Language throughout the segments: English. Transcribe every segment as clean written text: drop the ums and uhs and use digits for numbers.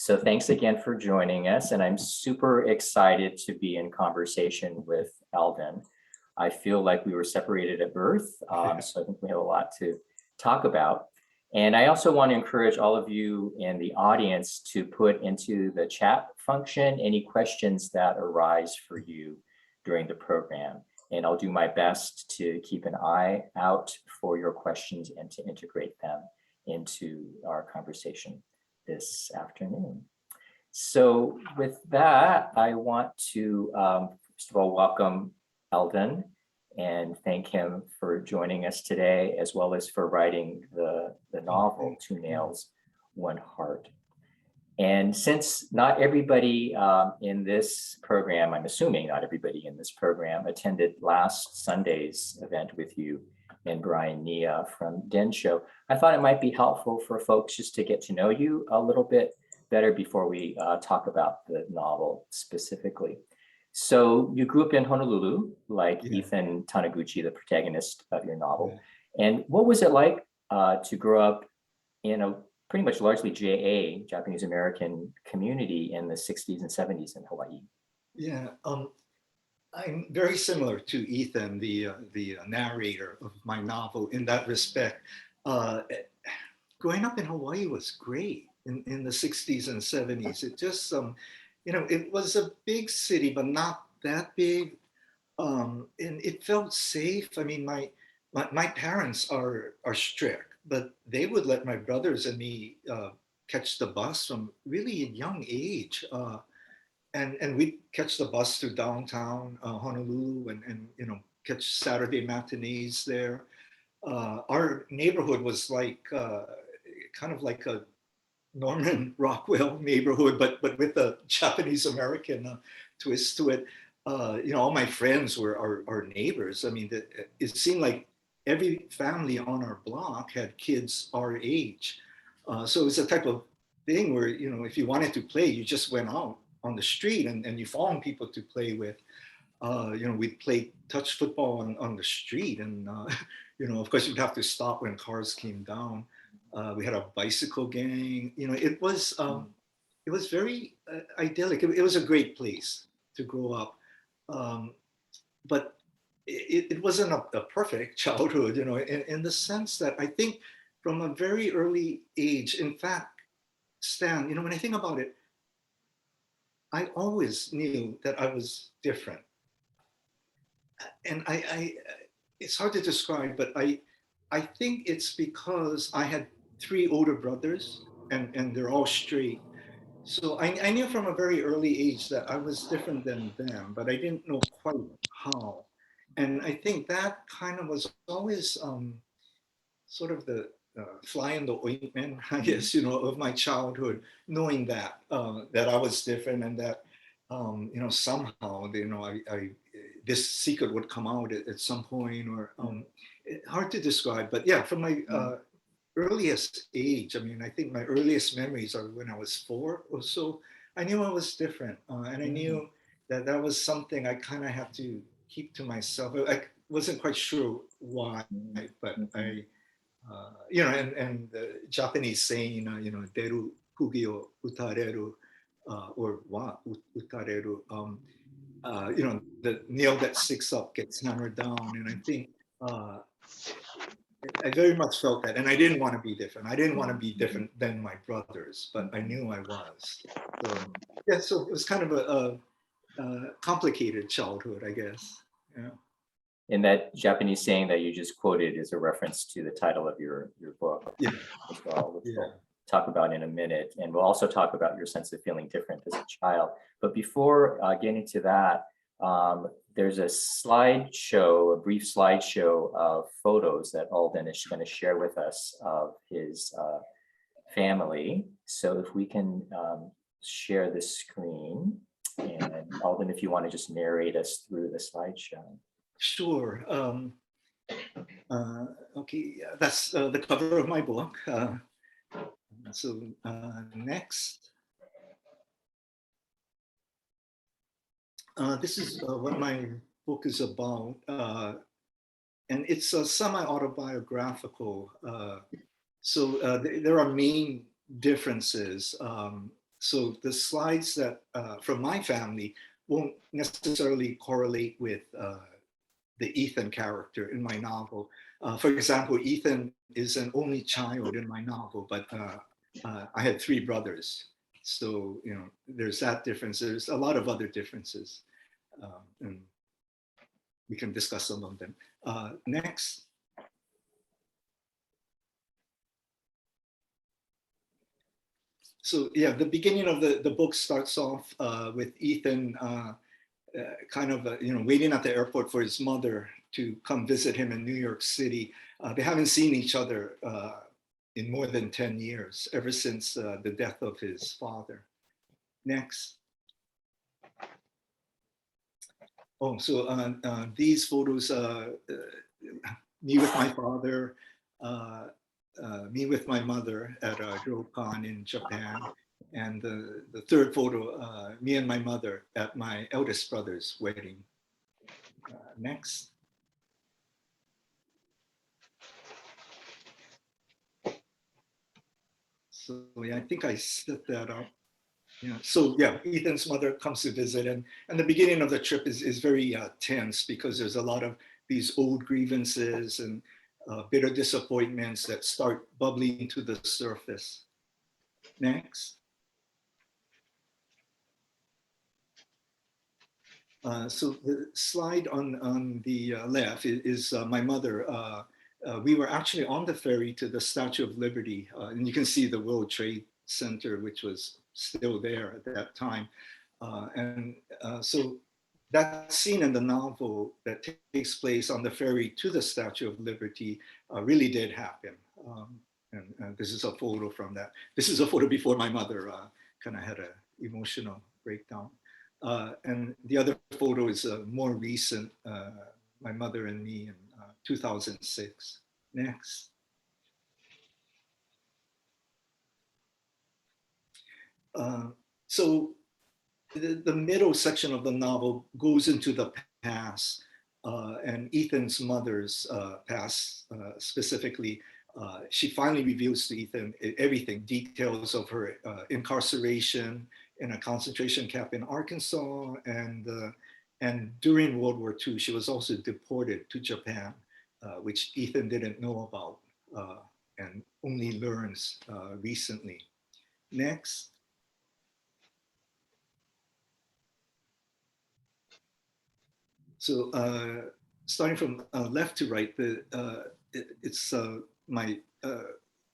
So thanks again for joining us. And I'm super excited to be in conversation with Alden. I feel like we were separated at birth. So I think we have a lot to talk about. And I also want to encourage all of you in the audience to put into the chat function any questions that arise for you during the program. And I'll do my best to keep an eye out for your questions and to integrate them into our conversation this afternoon. So with that, I want to first of all welcome Alden and thank him for joining us today, as well as for writing the novel, Two Nails, One Heart. And since not everybody in this program, I'm assuming not everybody in this program attended last Sunday's event with you and Brian Niiya from Densho, I thought it might be helpful for folks just to get to know you a little bit better before we talk about the novel specifically. So you grew up in Honolulu, like Ethan Taniguchi, the protagonist of your novel. And what was it like to grow up in a pretty much largely JA, Japanese American community in the 60s and 70s in Hawaii? Yeah, I'm very similar to Ethan, the narrator of my novel in that respect. Growing up in Hawaii was great in the 60s and 70s. It just, it was a big city, but not that big. And it felt safe. I mean, my parents are strict, but they would let my brothers and me catch the bus from really a young age. And we'd catch the bus to downtown Honolulu and catch Saturday matinees there. Our neighborhood was like kind of like a Norman Rockwell neighborhood, but with a Japanese American twist to it. All my friends were our neighbors. I mean, it seemed like every family on our block had kids our age. So it was a type of thing where, if you wanted to play, you just went out on the street and you found people to play with. We'd play touch football on the street. And, of course, you'd have to stop when cars came down. We had a bicycle gang. It was very idyllic. It was a great place to grow up. But it wasn't a perfect childhood, in the sense that I think from a very early age, in fact, Stan, when I think about it, I always knew that I was different. And it's hard to describe, but I think it's because I had 3 older brothers and they're all straight. So I knew from a very early age that I was different than them, but I didn't know quite how. And I think that kind of was always sort of the fly in the ointment, I guess, of my childhood, knowing that that I was different and that, somehow, this secret would come out at some point, or hard to describe. But yeah, from my earliest age, I mean, I think my earliest memories are when I was 4 or so. I knew I was different, and I knew that that was something I kind of had to keep to myself. I wasn't quite sure why, but I. And the Japanese saying, deru kugi o utareru, or wa utareru, the nail that sticks up gets hammered down. And I think I very much felt that. And I didn't want to be different. I didn't want to be different than my brothers, but I knew I was. So, yeah, so it was kind of a complicated childhood, I guess. Yeah. And that Japanese saying that you just quoted is a reference to the title of your book as well, which we'll talk about in a minute. And we'll also talk about your sense of feeling different as a child. But before getting to that, there's a slideshow, a brief slideshow of photos that Alden is going to share with us of his family. So if we can share the screen, and Alden, if you want to just narrate us through the slideshow. Sure. Okay, that's the cover of my book. So next. This is what my book is about. And it's a semi-autobiographical. So there are main differences. So the slides that from my family won't necessarily correlate with the Ethan character in my novel. For example, Ethan is an only child in my novel, but I had three brothers. So, you know, there's that difference. There's a lot of other differences. And we can discuss some of them. Next. So yeah, the beginning of the book starts off with Ethan kind of, you know, waiting at the airport for his mother to come visit him in New York City. They haven't seen each other in more than 10 years, ever since the death of his father. Next. Oh, so these photos, me with my father, me with my mother at Ryokan in Japan. And the third photo, me and my mother at my eldest brother's wedding. Next. So yeah, I think I set that up. Yeah. So yeah, Ethan's mother comes to visit, and the beginning of the trip is very tense because there's a lot of these old grievances and bitter disappointments that start bubbling to the surface. Next. So the slide on the left is my mother. We were actually on the ferry to the Statue of Liberty, and you can see the World Trade Center, which was still there at that time. So that scene in the novel that takes place on the ferry to the Statue of Liberty really did happen. And this is a photo from that. This is a photo before my mother kind of had an emotional breakdown. And the other photo is more recent, my mother and me in 2006. Next. So the middle section of the novel goes into the past and Ethan's mother's past specifically. She finally reveals to Ethan everything, details of her incarceration in a concentration camp in Arkansas, and during World War II, she was also deported to Japan, which Ethan didn't know about and only learns recently. Next. So starting from left to right, it's my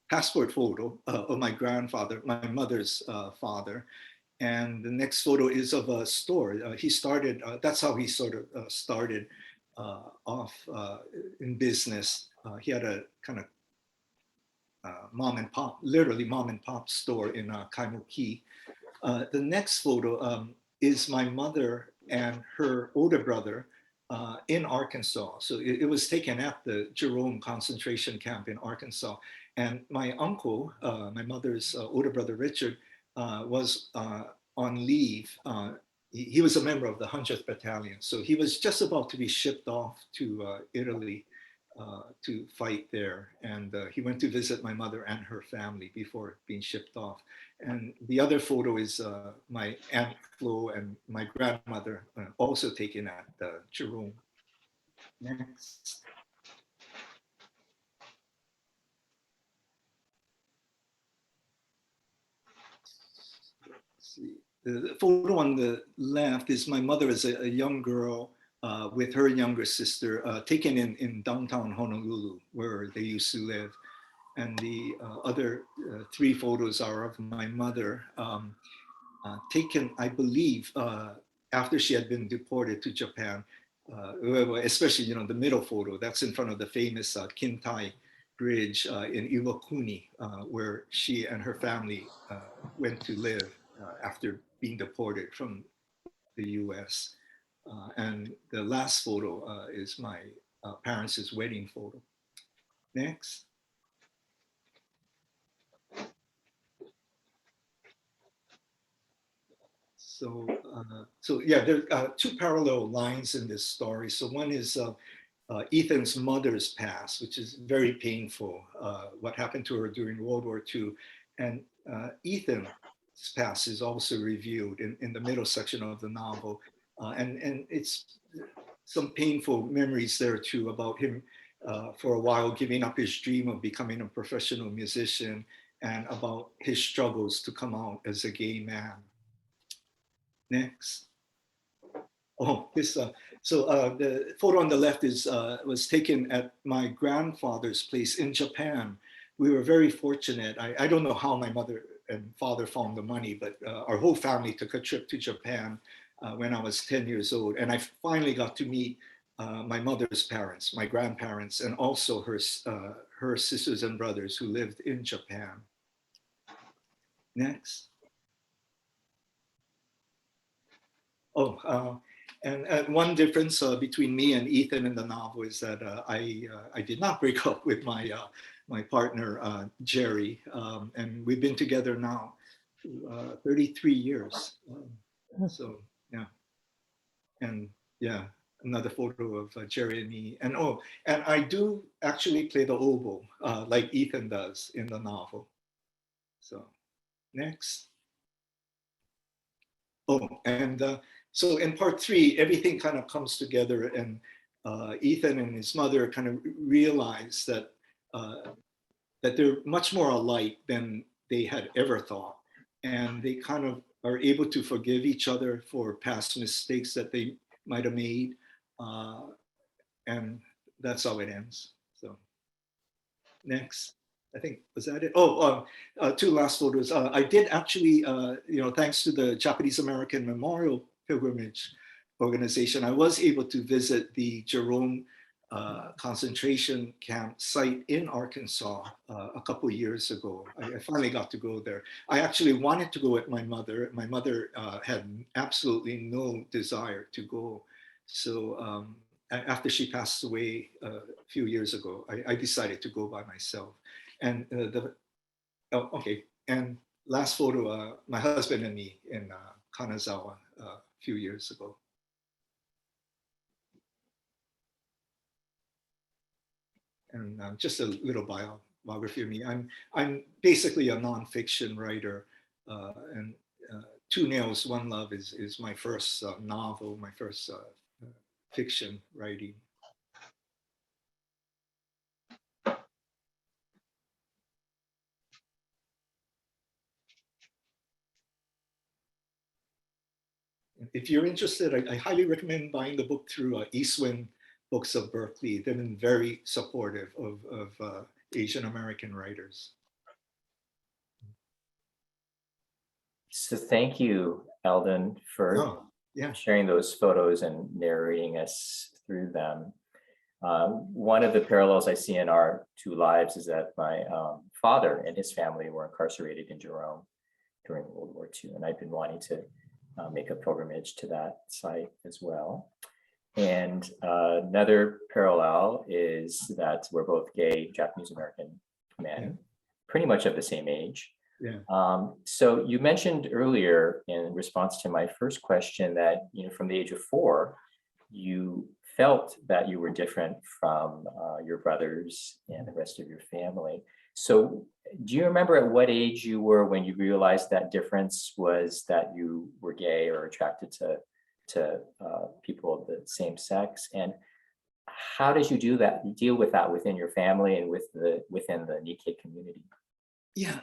passport photo of my grandfather, my mother's father. And the next photo is of a store. He started, that's how he sort of started off in business. He had a kind of mom and pop, literally mom and pop store in Kaimuki. The next photo is my mother and her older brother in Arkansas. So it was taken at the Jerome concentration camp in Arkansas. And my uncle, my mother's older brother, Richard, was on leave. He was a member of the 100th Battalion. So he was just about to be shipped off to Italy to fight there. And he went to visit my mother and her family before being shipped off. And the other photo is my Aunt Flo and my grandmother, also taken at Jerome. Next. Let's see. The photo on the left is my mother as a young girl with her younger sister, taken in downtown Honolulu, where they used to live. And the other three photos are of my mother, taken, I believe, after she had been deported to Japan, especially, you know, the middle photo, that's in front of the famous Kintai Bridge in Iwakuni, where she and her family went to live after being deported from the US. And the last photo is my parents' wedding photo. Next. So yeah, there are two parallel lines in this story. So one is Ethan's mother's past, which is very painful, what happened to her during World War II. And Ethan past is also reviewed in the middle section of the novel. And it's some painful memories there too about him for a while giving up his dream of becoming a professional musician and about his struggles to come out as a gay man. Next. Oh, this. The photo on the left was taken at my grandfather's place in Japan. We were very fortunate. I don't know how my mother and father found the money, but our whole family took a trip to Japan when I was 10 years old. And I finally got to meet my mother's parents, my grandparents, and also her sisters and brothers who lived in Japan. Next. Oh, and one difference between me and Ethan in the novel is that I did not break up with my partner, Jerry, and we've been together now 33 years. So, yeah. And yeah, another photo of Jerry and me. And oh, and I do actually play the oboe like Ethan does in the novel. So, next. Oh, and so in part 3, everything kind of comes together, and Ethan and his mother kind of realize that that they're much more alike than they had ever thought, and they kind of are able to forgive each other for past mistakes that they might have made, and that's how it ends. So next. I think, was that it? Oh, 2 last photos. I did actually, thanks to the Japanese American Memorial Pilgrimage Organization, I was able to visit the Jerome concentration camp site in Arkansas a couple years ago. I finally got to go there. I actually wanted to go with my mother. My mother had absolutely no desire to go. So after she passed away a few years ago, I decided to go by myself. And okay. And last photo, my husband and me in Kanazawa a few years ago. And just a little biography of me. I'm basically a nonfiction writer, and Two Nails, One Love is my first novel, my first fiction writing. If you're interested, I highly recommend buying the book through Eastwind Books of Berkeley. They've been very supportive of Asian American writers. So thank you, Alden, for sharing those photos and narrating us through them. One of the parallels I see in our 2 lives is that my father and his family were incarcerated in Jerome during World War II, and I've been wanting to make a pilgrimage to that site as well. And another parallel is that we're both gay Japanese American men, pretty much of the same age. Yeah. So you mentioned earlier in response to my first question that, from the age of 4, you felt that you were different from your brothers and the rest of your family. So do you remember at what age you were when you realized that difference was that you were gay or attracted to people of the same sex? And how did you deal with that within your family and within the Nikkei community? Yeah,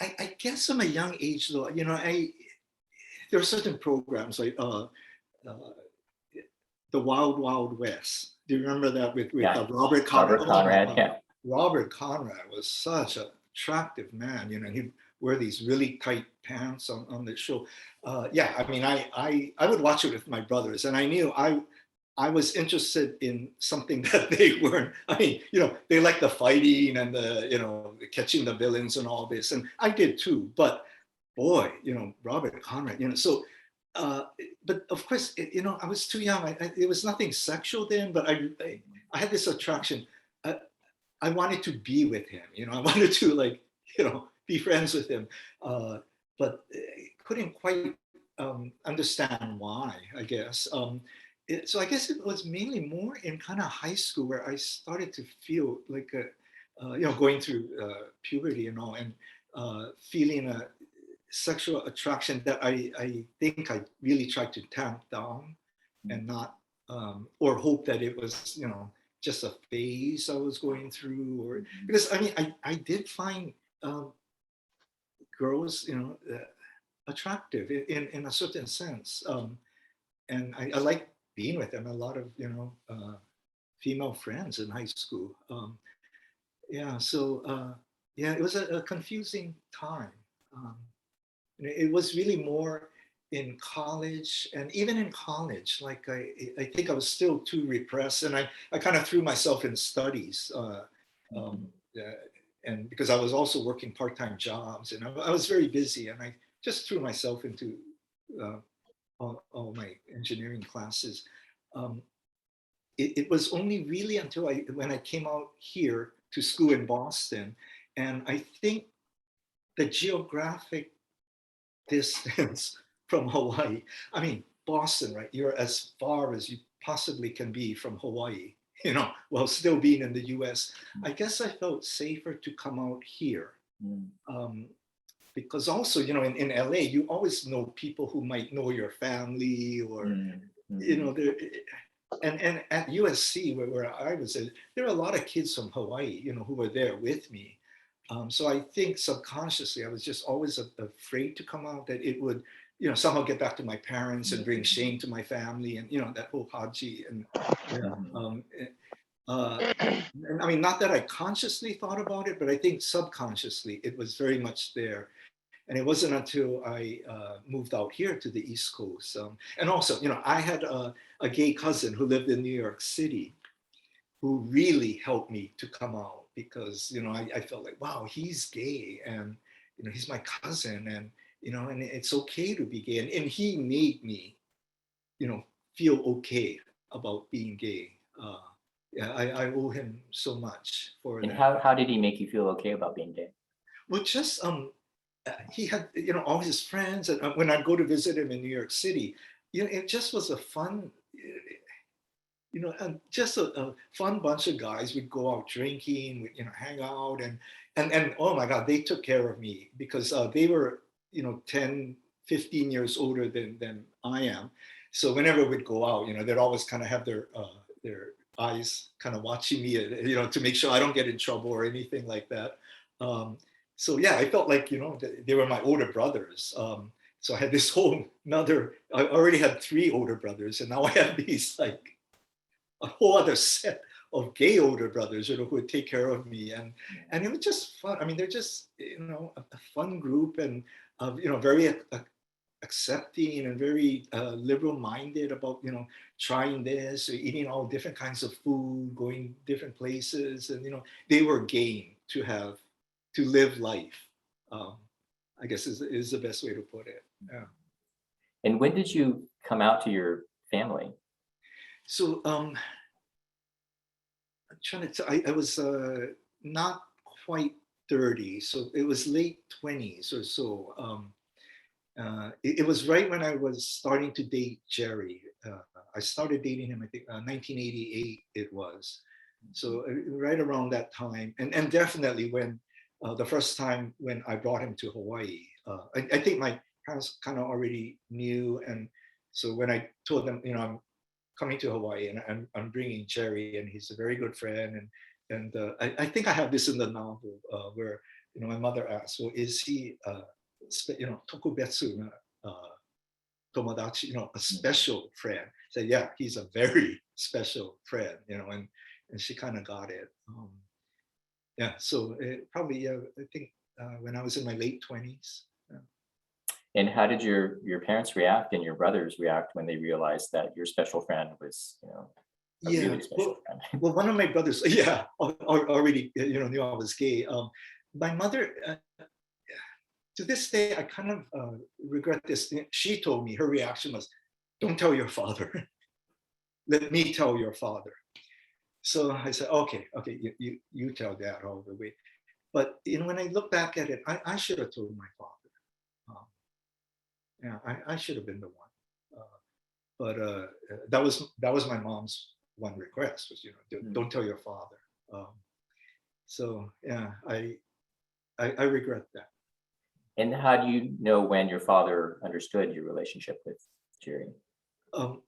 I guess from a young age, though, there are certain programs like the Wild Wild West. Do you remember that with Robert Conrad? Robert Conrad, yeah. Robert Conrad was such an attractive man. He'd wear these really tight pants on the show. I mean, I would watch it with my brothers, and I knew I was interested in something that they weren't. I mean, they like the fighting and the catching the villains and all this, and I did too. But boy, Robert Conrad, so. But of course, I was too young. It was nothing sexual then, but I had this attraction. I wanted to be with him. I wanted to be friends with him, but couldn't quite understand why. I guess. So I guess it was mainly more in kind of high school where I started to feel like going through puberty and all, and feeling sexual attraction that I think I really tried to tamp down and not, or hope that it was, just a phase I was going through, or because I mean, I did find girls, attractive in a certain sense. And I like being with them. A lot of, female friends in high school. Yeah, so yeah, it was a confusing time. Um, and it was really more in college, and even in college, like I think I was still too repressed, and I kind of threw myself in studies, uh, and because I was also working part-time jobs, and I was very busy, and I just threw myself into uh, all my engineering classes. Um, it was only really until when I came out here to school in Boston, and I think the geographic distance from Hawaii. I mean, Boston, right? You're as far as you possibly can be from Hawaii, while still being in the US. I guess I felt safer to come out here. Um, because also, in LA, you always know people who might know your family, or, there, and at USC, where I was at, there are a lot of kids from Hawaii, who were there with me. So I think subconsciously, I was just always afraid to come out, that it would, somehow get back to my parents and bring shame to my family, and that whole Haji, and yeah. And I mean, not that I consciously thought about it, but I think subconsciously it was very much there. And it wasn't until I moved out here to the East Coast. And also, I had a gay cousin who lived in New York City, who really helped me to come out, because, I felt like, wow, he's gay, and, he's my cousin, and, and it's okay to be gay. And he made me, feel okay about being gay. Yeah, I owe him so much for And that. how did he make you feel okay about being gay? Well, just he had, all his friends, and when I'd go to visit him in New York City, it just was a fun, just a fun bunch of guys. We'd go out drinking, we'd, hang out, and oh my God, they took care of me, because they were, 10, 15 years older than I am. So whenever we'd go out, they'd always kind of have their eyes kind of watching me, to make sure I don't get in trouble or anything like that. So yeah, I felt like, they were my older brothers. So I had this whole another, I already had 3 older brothers, and now I have these, like, a whole other set of gay older brothers, who would take care of me. And it was just fun. I mean, they're just, a fun group, and, very accepting, and very liberal minded about, trying this, or eating all different kinds of food, going different places. And, they were game to live life. I guess is the best way to put it. Yeah. And when did you come out to your family? So I'm trying to, I was not quite 30, so it was late 20s or so. It was right when I was starting to date Jerry. I started dating him, I think 1988 it was. So right around that time, and definitely when the first time when I brought him to Hawaii, I think my parents kind of already knew. And so when I told them, I'm coming to Hawaii, and I'm bringing Jerry, and he's a very good friend. And I think I have this in the novel, where, my mother asked, well, is he, tokubetsu na tomodachi, a special friend? I said, yeah, he's a very special friend, and she kind of got it. Yeah, so probably, I think when I was in my late 20s. And how did your parents react and your brothers react when they realized that your special friend was, a really special friend? Well, one of my brothers, yeah, already, knew I was gay. My mother, to this day, I kind of regret this. She told me, her reaction was, don't tell your father. Let me tell your father. So I said, okay, you tell dad all the way. But, when I look back at it, I should have told my father. Yeah, I should have been the one. But that was my mom's one request, was, don't tell your father. So yeah, I regret that. And how do you know when your father understood your relationship with Jerry? Um,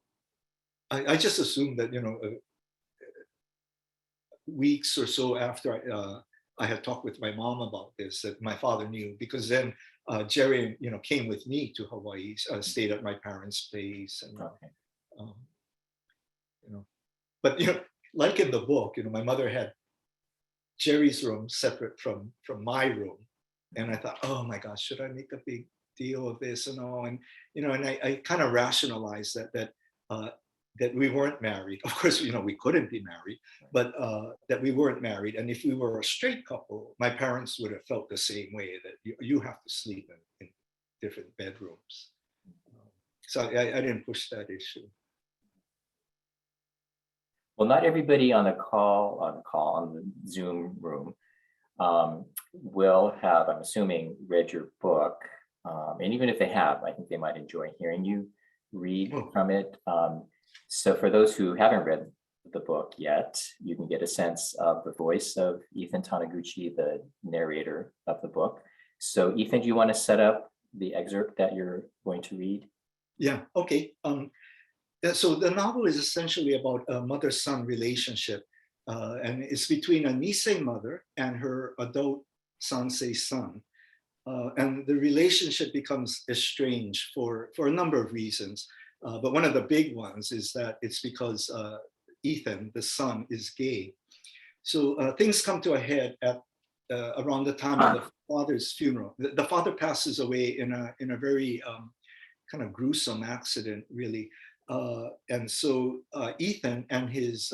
I just assumed that, weeks or so after I had talked with my mom about this, that my father knew, because then Jerry, came with me to Hawaii, stayed at my parents' place, and Okay. um, you know, but like in the book, my mother had Jerry's room separate from my room, and I thought, oh my gosh, should I make a big deal of this and all? And and I kind of rationalized uh, that we weren't married. Of course, we couldn't be married, but that we weren't married. And if we were a straight couple, my parents would have felt the same way, that you have to sleep in different bedrooms. So I didn't push that issue. Well, not everybody on the Zoom room will have, I'm assuming, read your book. And even if they have, I think they might enjoy hearing you read from it. So for those who haven't read the book yet, you can get a sense of the voice of Ethan Taniguchi, the narrator of the book. So Ethan, do you want to set up the excerpt that you're going to read? Yeah, okay. So the novel is essentially about a mother-son relationship, and it's between a Nisei mother and her adult Sansei son. And the relationship becomes estranged for a number of reasons. But one of the big ones is that it's because Ethan, the son, is gay. So things come to a head at around the time of the father's funeral. The father passes away in a very kind of gruesome accident, really. And so Ethan and his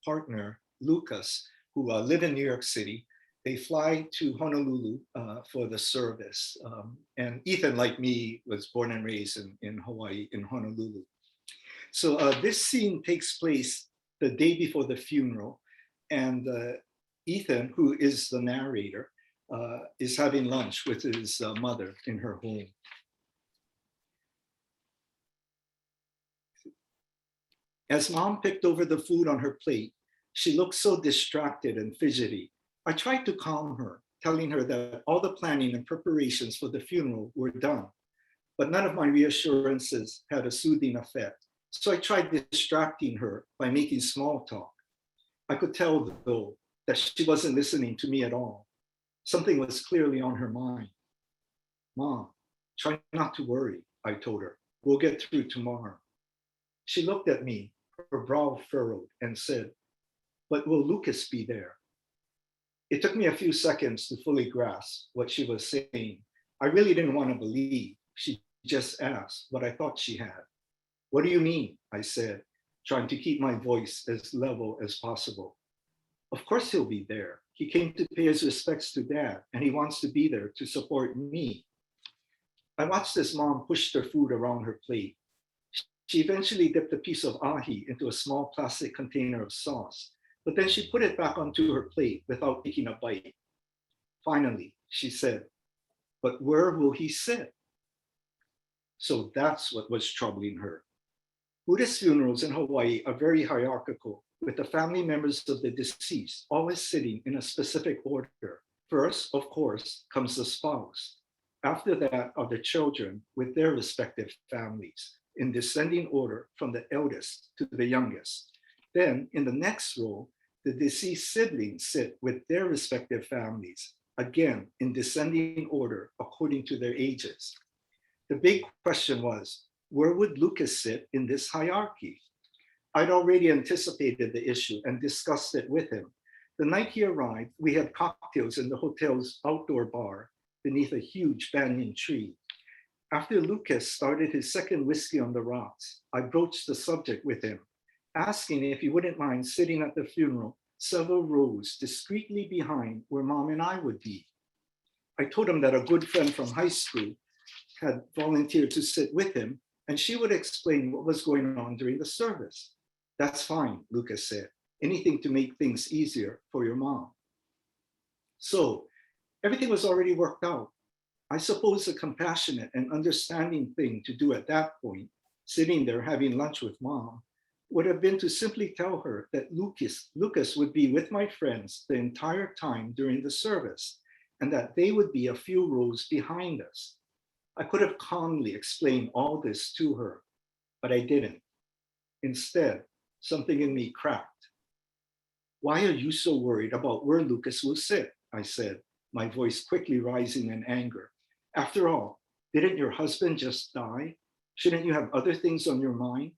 partner, Lucas, who live in New York City, they fly to Honolulu for the service. And Ethan, like me, was born and raised in Hawaii, in Honolulu. So this scene takes place the day before the funeral. And Ethan, who is the narrator, is having lunch with his mother in her home. As mom picked over the food on her plate, she looked so distracted and fidgety. I tried to calm her, telling her that all the planning and preparations for the funeral were done, but none of my reassurances had a soothing effect. So I tried distracting her by making small talk. I could tell, though, that she wasn't listening to me at all. Something was clearly on her mind. Mom, try not to worry, I told her. We'll get through tomorrow. She looked at me, her brow furrowed, and said, but will Lucas be there? It took me a few seconds to fully grasp what she was saying. I really didn't want to believe. She just asked what I thought she had. What do you mean? I said, trying to keep my voice as level as possible. Of course he'll be there. He came to pay his respects to Dad, and he wants to be there to support me. I watched as Mom pushed her food around her plate. She eventually dipped a piece of ahi into a small plastic container of sauce, but then she put it back onto her plate without taking a bite. Finally, she said, but where will he sit? So that's what was troubling her. Buddhist funerals in Hawaii are very hierarchical, with the family members of the deceased always sitting in a specific order. First, of course, comes the spouse. After that are the children with their respective families, in descending order from the eldest to the youngest. Then, in the next row, the deceased siblings sit with their respective families, again in descending order according to their ages. The big question was, where would Lucas sit in this hierarchy? I'd already anticipated the issue and discussed it with him. The night he arrived, we had cocktails in the hotel's outdoor bar beneath a huge banyan tree. After Lucas started his second whiskey on the rocks, I broached the subject with him, asking if he wouldn't mind sitting at the funeral several rows discreetly behind where Mom and I would be. I told him that a good friend from high school had volunteered to sit with him, and she would explain what was going on during the service. That's fine, Lucas said. Anything to make things easier for your mom. So everything was already worked out. I suppose a compassionate and understanding thing to do at that point, sitting there having lunch with Mom, would have been to simply tell her that Lucas would be with my friends the entire time during the service, and that they would be a few rows behind us. I could have calmly explained all this to her, but I didn't. Instead, something in me cracked. Why are you so worried about where Lucas will sit? I said, my voice quickly rising in anger. After all, didn't your husband just die? Shouldn't you have other things on your mind?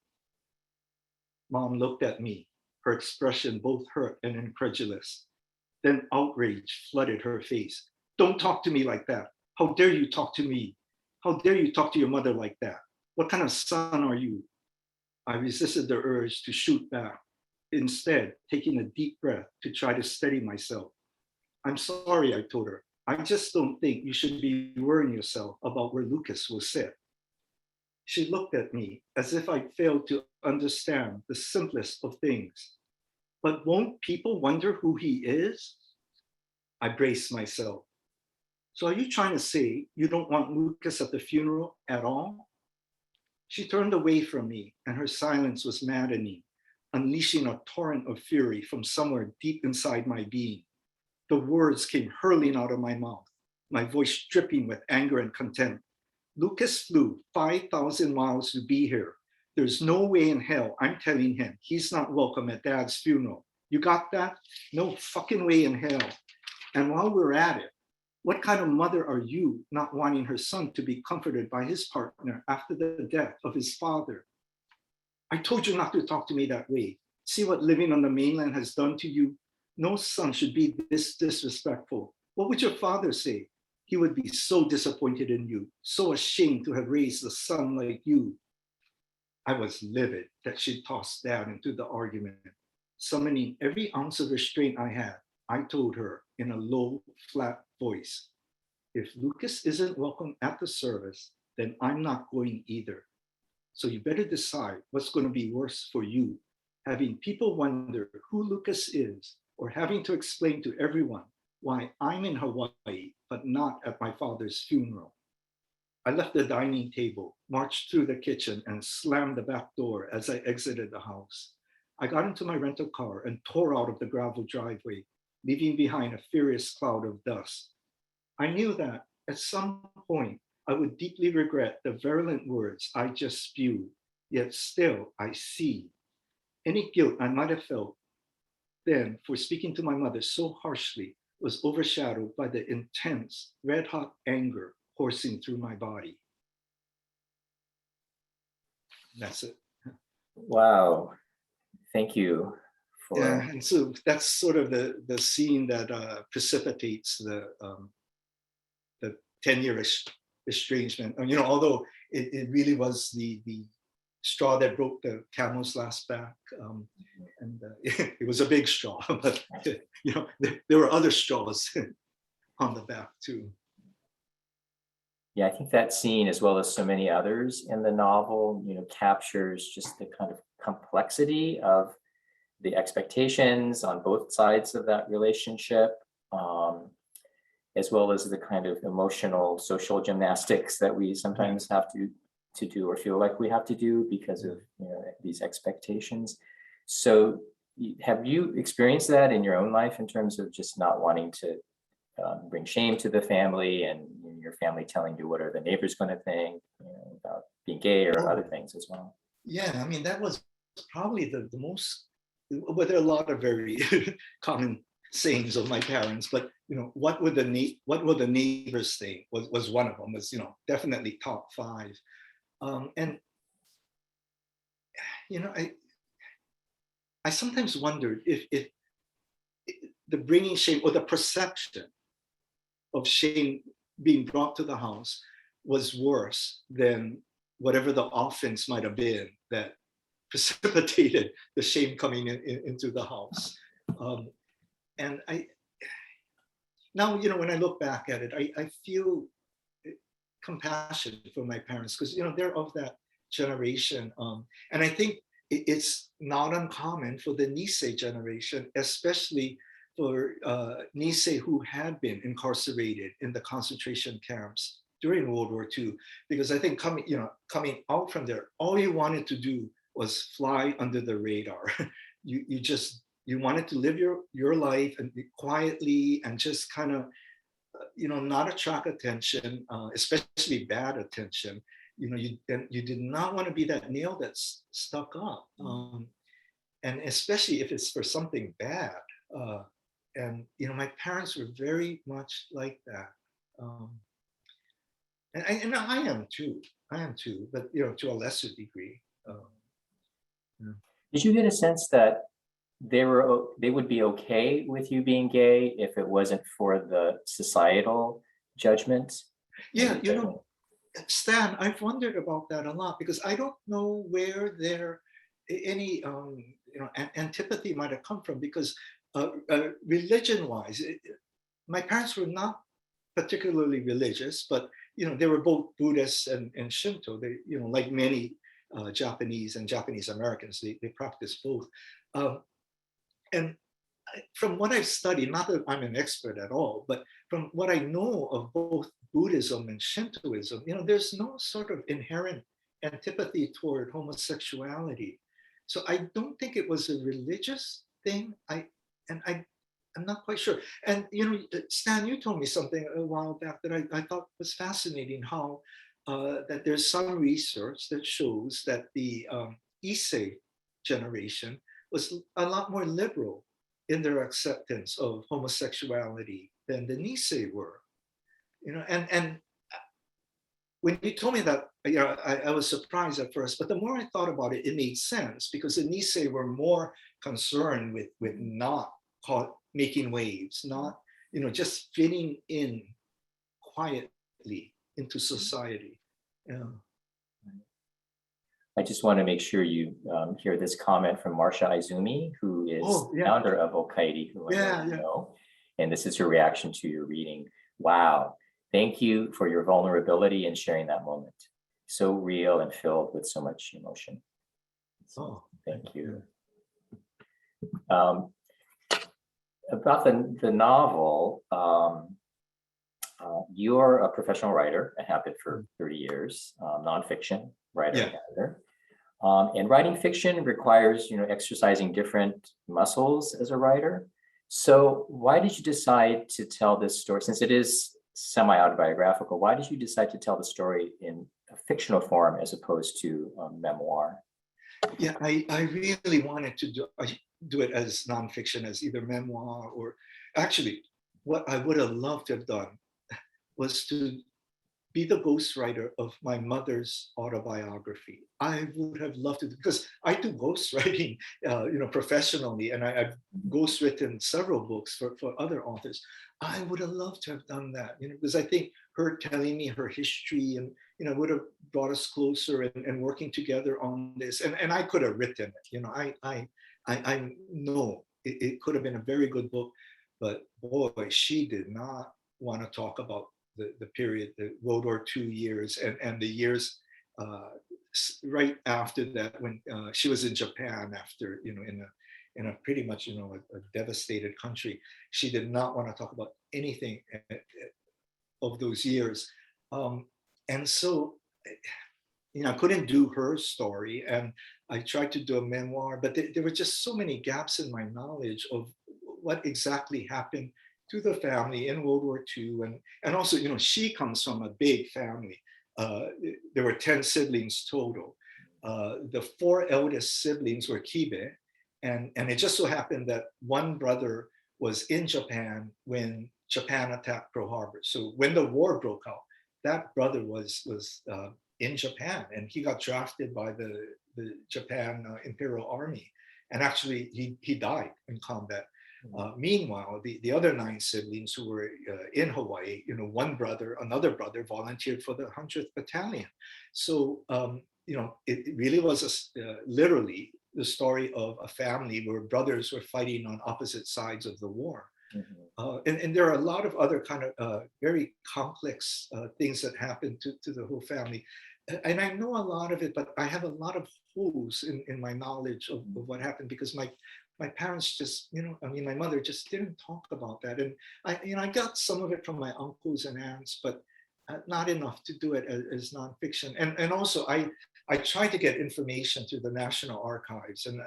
Mom looked at me, her expression both hurt and incredulous. Then outrage flooded her face. Don't talk to me like that. How dare you talk to me? How dare you talk to your mother like that? What kind of son are you? I resisted the urge to shoot back, instead taking a deep breath to try to steady myself. I'm sorry, I told her. I just don't think you should be worrying yourself about where Lucas will sit. She looked at me as if I'd failed to understand the simplest of things. But won't people wonder who he is? I braced myself. So are you trying to say you don't want Lucas at the funeral at all? She turned away from me, and her silence was maddening, unleashing a torrent of fury from somewhere deep inside my being. The words came hurling out of my mouth, my voice dripping with anger and contempt. Lucas flew 5,000 miles to be here. There's no way in hell I'm telling him he's not welcome at Dad's funeral. You got that? No fucking way in hell. And while we're at it, what kind of mother are you not wanting her son to be comforted by his partner after the death of his father? I told you not to talk to me that way. See what living on the mainland has done to you? No son should be this disrespectful. What would your father say? He would be so disappointed in you, so ashamed to have raised a son like you. I was livid that she tossed down into the argument. Summoning every ounce of restraint I had, I told her in a low, flat voice, if Lucas isn't welcome at the service, then I'm not going either. So you better decide what's going to be worse for you, having people wonder who Lucas is, or having to explain to everyone why I'm in Hawaii, but not at my father's funeral. I left the dining table, marched through the kitchen, and slammed the back door as I exited the house. I got into my rental car and tore out of the gravel driveway, leaving behind a furious cloud of dust. I knew that at some point I would deeply regret the virulent words I just spewed, yet still I see. Any guilt I might have felt then for speaking to my mother so harshly was overshadowed by the intense, red-hot anger coursing through my body. That's it. Wow. Thank you for. Yeah, and so that's sort of the scene that precipitates the 10-year estrangement. You know, although it really was the straw that broke the camel's last back, and it was a big straw. But you know, there were other straws on the back too. Yeah, I think that scene, as well as so many others in the novel, you know, captures just the kind of complexity of the expectations on both sides of that relationship, as well as the kind of emotional social gymnastics that we sometimes have to do or feel like we have to do because of, you know, these expectations. So have you experienced that in your own life in terms of just not wanting to bring shame to the family, and your family telling you what are the neighbors going to think, you know, about being gay or other things as well? Yeah, I mean, that was probably the most, well, there are a lot of very common sayings of my parents, but you know, what would the neighbors think was one of them, was, you know, definitely top 5. And you know, I sometimes wondered if the bringing shame or the perception of shame being brought to the house was worse than whatever the offense might have been that precipitated the shame coming into the house. And now, you know, when I look back at it, I feel compassion for my parents, because, you know, they're of that generation. And I think it's not uncommon for the J-Sei generation, especially for J-Sei who had been incarcerated in the concentration camps during World War II, because I think coming out from there, all you wanted to do was fly under the radar. You wanted to live your life and quietly and just kind of not attract attention, especially bad attention. You did not want to be that nail that's stuck up, and especially if it's for something bad. Uh, and my parents were very much like that, um, and I am too. I am too, but to a lesser degree. Yeah. Did you get a sense that they would be okay with you being gay if it wasn't for the societal judgment? Yeah, Stan, I've wondered about that a lot because I don't know where any antipathy might have come from because religion-wise, my parents were not particularly religious, but they were both Buddhists and Shinto. They like many Japanese and Japanese Americans, they practice both. Um, and from what I've studied, not that I'm an expert at all, but from what I know of both Buddhism and Shintoism, there's no sort of inherent antipathy toward homosexuality. So I don't think it was a religious thing. I'm not quite sure. And Stan, you told me something a while back that I thought was fascinating. How that there's some research that shows that the Issei generation was a lot more liberal in their acceptance of homosexuality than the Nisei were. And when you told me that, I was surprised at first, but the more I thought about it, it made sense because the Nisei were more concerned with not making waves, not just fitting in quietly into society. Yeah. I just want to make sure you hear this comment from Marsha Izumi, who is founder of Okaeri, who I know. And this is her reaction to your reading. Wow. Thank you for your vulnerability and sharing that moment. So real and filled with so much emotion. So, thank you. About the novel, you're a professional writer and have been for 30 years, nonfiction writer and editor. And writing fiction requires, exercising different muscles as a writer. So why did you decide to tell this story, since it is semi-autobiographical, why did you decide to tell the story in a fictional form as opposed to a memoir? Yeah, I really wanted to do it as nonfiction, as either memoir or actually what I would have loved to have done was to be the ghostwriter of my mother's autobiography. I would have loved to, because I do ghostwriting, professionally, and I've ghostwritten several books for other authors. I would have loved to have done that, because I think her telling me her history and would have brought us closer and working together on this. And I could have written it. I know it could have been a very good book, but boy, she did not want to talk about the period, the World War II years and the years right after that when she was in Japan after, in a pretty much, a devastated country. She did not want to talk about anything of those years. And so, I couldn't do her story, and I tried to do a memoir, but there were just so many gaps in my knowledge of what exactly happened to the family in World War II. And also, she comes from a big family. There were 10 siblings total. The 4 eldest siblings were Kibe, and it just so happened that one brother was in Japan when Japan attacked Pearl Harbor. So when the war broke out, that brother was in Japan, and he got drafted by the Japan Imperial Army. And actually, he died in combat. Meanwhile, the other 9 siblings who were in Hawaii, another brother volunteered for the 100th Battalion. So, it really was literally the story of a family where brothers were fighting on opposite sides of the war. And there are a lot of other kind of very complex things that happened to the whole family. And I know a lot of it, but I have a lot of holes in my knowledge of what happened because my parents just, my mother just didn't talk about that. And I got some of it from my uncles and aunts, but not enough to do it as nonfiction. And also I tried to get information through the National Archives, and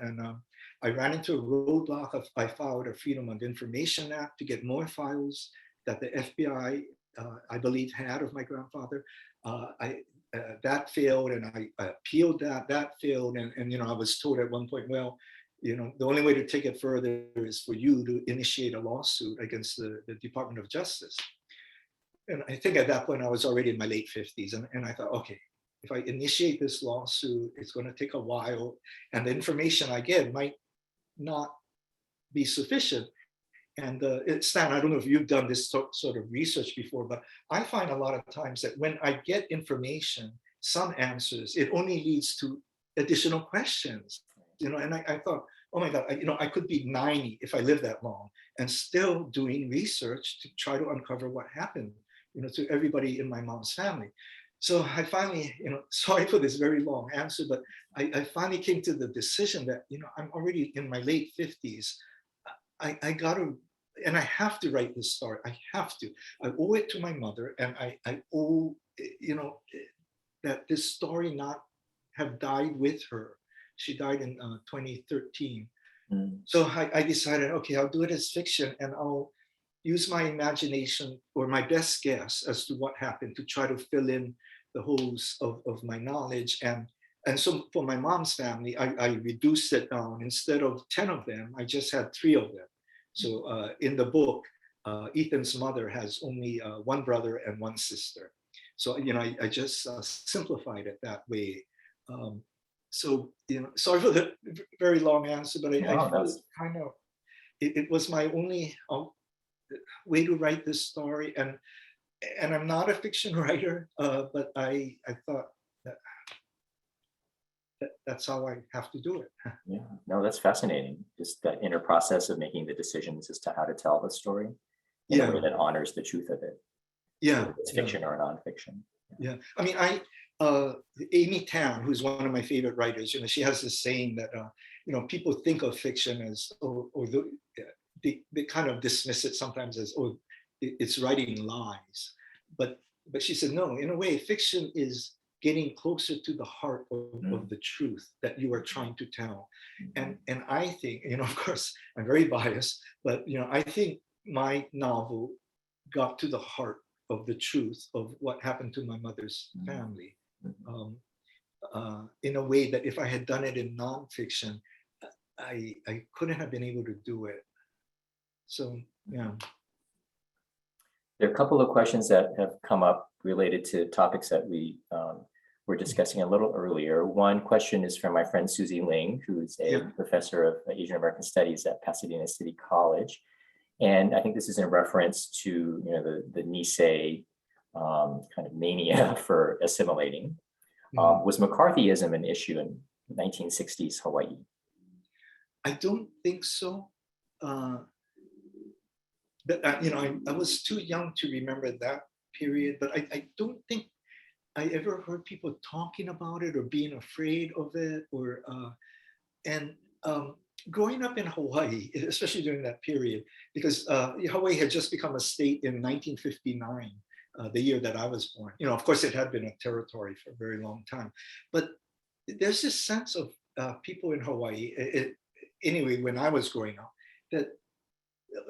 I ran into a roadblock. I filed a Freedom of Information Act to get more files. that the FBI, I believe, had of my grandfather. That failed, and I appealed that. That failed, and I was told at one point, well, the only way to take it further is for you to initiate a lawsuit against the Department of Justice. And I think at that point I was already in my late 50s, and I thought, okay, if I initiate this lawsuit, it's going to take a while, and the information I get might not be sufficient. And Stan, I don't know if you've done this sort of research before, but I find a lot of times that when I get information, some answers, it only leads to additional questions. And I thought, oh my God, I could be 90 if I live that long and still doing research to try to uncover what happened, to everybody in my mom's family. So I finally, sorry for this very long answer, but I finally came to the decision that, I'm already in my late 50s. I got to, and I have to write this story. I have to. I owe it to my mother, and I owe, that this story not have died with her. She died in 2013. So I decided, okay, I'll do it as fiction, and I'll use my imagination or my best guess as to what happened to try to fill in the holes of my knowledge. And so for my mom's family, I reduced it down. Instead of 10 of them, I just had 3 of them. So in the book, Ethan's mother has only 1 brother and 1 sister. So, I just simplified it that way. So, sorry for the very long answer, but I feel kind of, it was my only way to write this story. And I'm not a fiction writer, but I thought that's how I have to do it. Yeah, no, that's fascinating. Just that inner process of making the decisions as to how to tell the story in a way that honors the truth of it. Yeah, whether it's fiction or nonfiction. Yeah, I mean, Amy Tan, who's one of my favorite writers, she has this saying that people think of fiction as they kind of dismiss it sometimes as it's writing lies, but she said no. In a way, fiction is getting closer to the heart of the truth that you are trying to tell. And I think, of course, I'm very biased, but I think my novel got to the heart of the truth of what happened to my mother's family, in a way that if I had done it in nonfiction, I couldn't have been able to do it. So, yeah. There are a couple of questions that have come up related to topics that we were discussing a little earlier. One question is from my friend Susie Ling, who's a professor of Asian American Studies at Pasadena City College. And I think this is in reference to the J-Sei kind of mania for assimilating. Was McCarthyism an issue in 1960s Hawaii? I don't think so. But I was too young to remember that period, but I don't think I ever heard people talking about it or being afraid of it, growing up in Hawaii, especially during that period, because Hawaii had just become a state in 1959, the year that I was born. Of course, it had been a territory for a very long time, but there's this sense of people in Hawaii, anyway, when I was growing up, that,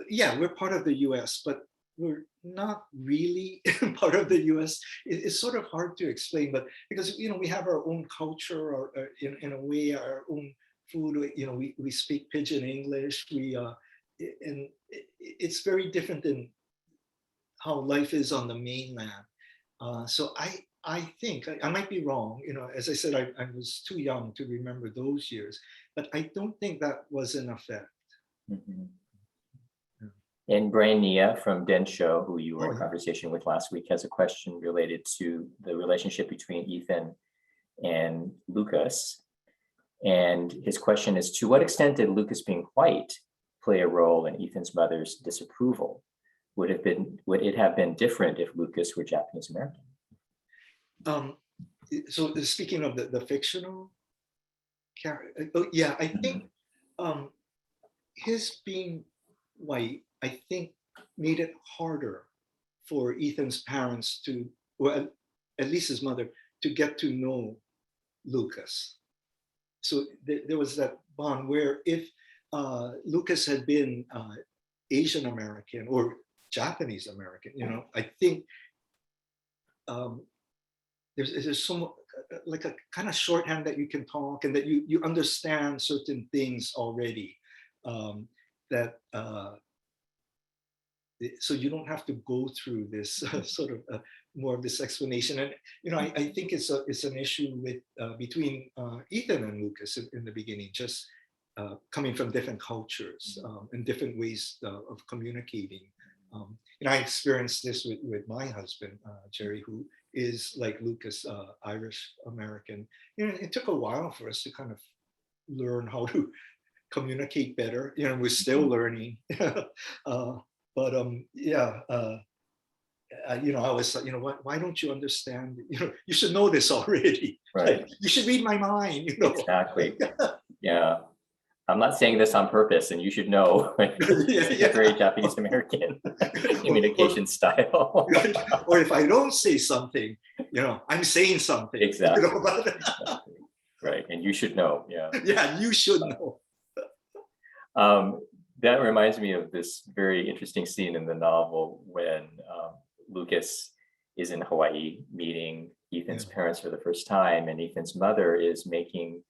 yeah, we're part of the US, but we're not really part of the US. It's sort of hard to explain, but because, we have our own culture, or in a way, our own food, we speak Pidgin English, and it's very different than how life is on the mainland. So I think, I might be wrong, as I said, I was too young to remember those years, but I don't think that was in effect. And Brian Niiya from Densho, who you were in conversation with last week, has a question related to the relationship between Ethan and Lucas. And his question is, to what extent did Lucas being white play a role in Ethan's mother's disapproval? Would it have been different if Lucas were Japanese American? So speaking of the fictional character, I think his being white, I think, made it harder for Ethan's parents to, or at least his mother, to get to know Lucas. So there was that bond where if Lucas had been Asian American or Japanese American. I think there's some like a kind of shorthand that you can talk, and that you understand certain things already, that so you don't have to go through this sort of more of this explanation. And I think it's an issue with between Ethan and Lucas in the beginning, just coming from different cultures and different ways of communicating. I experienced this with my husband, Jerry, who is like Lucas, Irish American. It took a while for us to kind of learn how to communicate better. We're still learning. But yeah, I was like, why don't you understand? You should know this already. Right. Like, you should read my mind. Exactly. Yeah. I'm not saying this on purpose, and you should know. It's a very Japanese American communication style. Or if I don't say something, I'm saying something. Exactly. Exactly. Right, and you should know. Yeah. Yeah, you should know. That reminds me of this very interesting scene in the novel when Lucas is in Hawaii meeting Ethan's parents for the first time, and Ethan's mother is making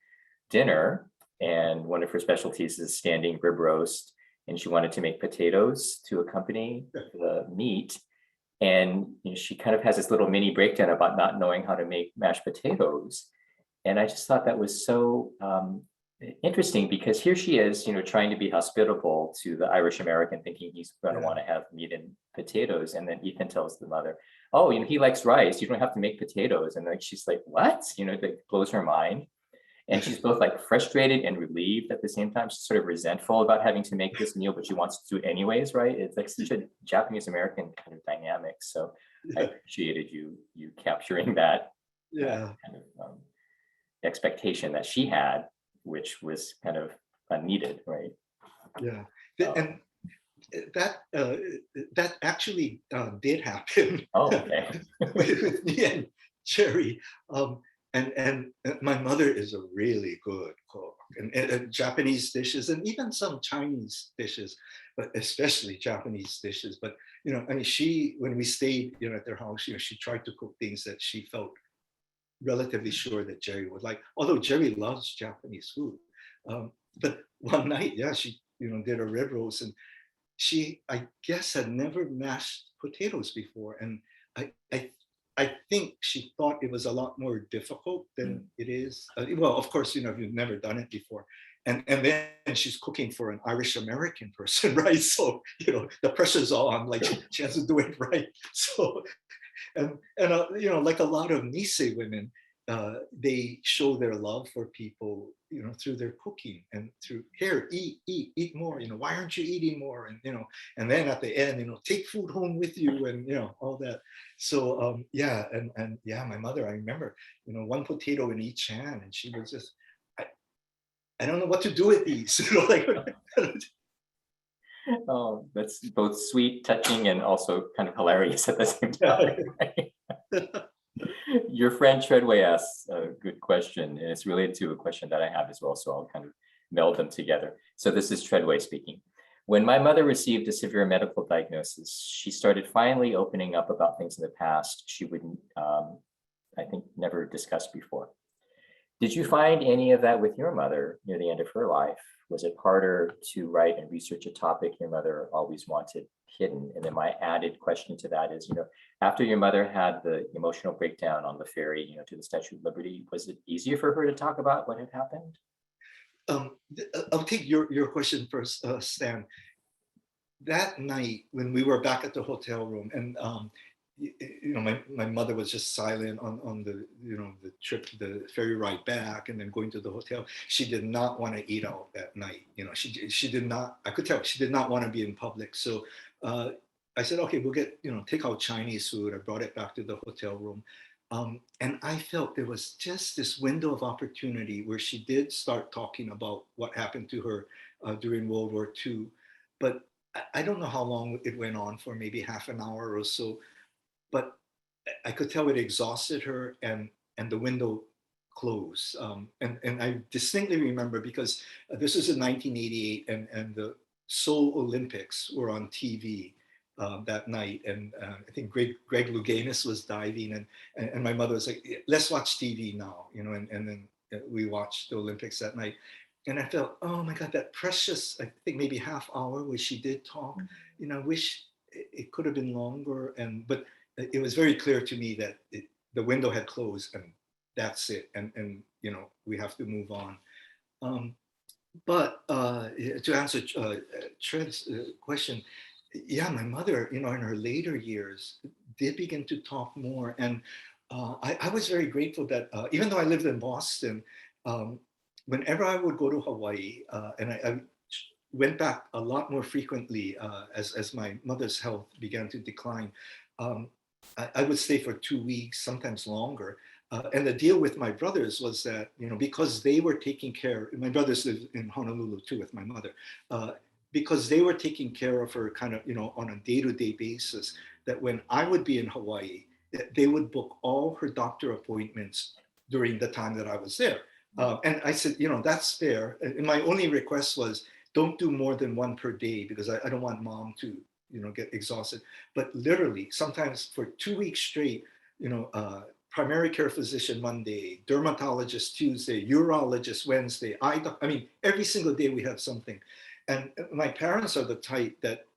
dinner, and one of her specialties is standing rib roast, and she wanted to make potatoes to accompany the meat. And she kind of has this little mini breakdown about not knowing how to make mashed potatoes. And I just thought that was so interesting, because here she is, trying to be hospitable to the Irish American, thinking he's going to want to have meat and potatoes. And then Ethan tells the mother, oh, he likes rice. You don't have to make potatoes. And she's like, what? That blows her mind. And she's both like frustrated and relieved at the same time. She's sort of resentful about having to make this meal, but she wants to do it anyways, right? It's like such a Japanese American kind of dynamic. So I appreciated you capturing that kind of expectation that she had, which was kind of unneeded, right? Yeah, and that actually did happen. Oh, okay. with me and Jerry. And my mother is a really good cook, and Japanese dishes, and even some Chinese dishes, but especially Japanese dishes. But she, when we stayed at their house, she tried to cook things that she felt relatively sure that Jerry would like. Although Jerry loves Japanese food, but one night, she did a rib roast, and she, I guess, had never mashed potatoes before, and I think she thought it was a lot more difficult than it is. Well, of course, if you've never done it before. And then she's cooking for an Irish American person, right? So, the pressure's on, like she has to do it right. So, and like a lot of Nisei women, they show their love for people, through their cooking and through, here, eat more, why aren't you eating more? And then at the end, take food home with you, and, all that. So, and my mother, I remember, one potato in each hand, and she was just, I don't know what to do with these, like. Oh, that's both sweet, touching, and also kind of hilarious at the same time. Right? Your friend Treadway asks a good question, and it's related to a question that I have as well, so I'll kind of meld them together. So this is Treadway speaking. When my mother received a severe medical diagnosis, she started finally opening up about things in the past she wouldn't, I think, never discussed before. Did you find any of that with your mother near the end of her life? Was it harder to write and research a topic your mother always wanted hidden? And then my added question to that is, after your mother had the emotional breakdown on the ferry, to the Statue of Liberty, was it easier for her to talk about what had happened? I'll take your question first, Stan. That night when we were back at the hotel room, and my mother was just silent on the the trip, the ferry ride back, and then going to the hotel. She did not want to eat out that night. She did not. I could tell she did not want to be in public. So I said, okay, we'll get take out Chinese food. I brought it back to the hotel room, and I felt there was just this window of opportunity where she did start talking about what happened to her during World War II, but I don't know how long it went on for, maybe half an hour or so. But I could tell it exhausted her, and the window closed. And I distinctly remember, because this was in 1988, and the Seoul Olympics were on TV. that night, and I think Greg Louganis was diving, and my mother was like, "Let's watch TV now," and then we watched the Olympics that night, and I felt, oh my God, that precious, I think maybe half hour where she did talk, I wish it could have been longer, but it was very clear to me that the window had closed, and that's it, and we have to move on. But to answer Trent's question, yeah, my mother, in her later years, did begin to talk more, and I was very grateful that even though I lived in Boston, whenever I would go to Hawaii, and I went back a lot more frequently as my mother's health began to decline. I would stay for 2 weeks, sometimes longer. And the deal with my brothers was that, because they were taking care, my brothers lived in Honolulu too with my mother, because they were taking care of her kind of, on a day-to-day basis, that when I would be in Hawaii, they would book all her doctor appointments during the time that I was there. And I said, that's fair. And my only request was, don't do more than one per day, because I don't want mom to, get exhausted. But literally, sometimes for 2 weeks straight, primary care physician Monday, dermatologist Tuesday, urologist Wednesday. I mean, every single day we have something. And my parents are the type that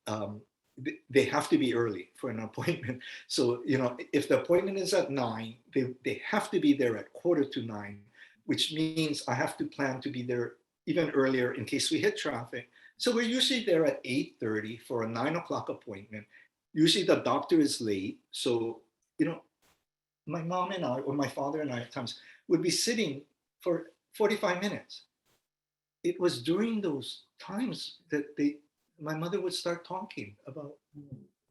they have to be early for an appointment. So, if the appointment is at 9, they have to be there at 8:45, which means I have to plan to be there even earlier in case we hit traffic. So we're usually there at 8:30 for a 9 o'clock appointment. Usually the doctor is late. So, my mom and I, or my father and I at times, would be sitting for 45 minutes. It was during those times that my mother would start talking about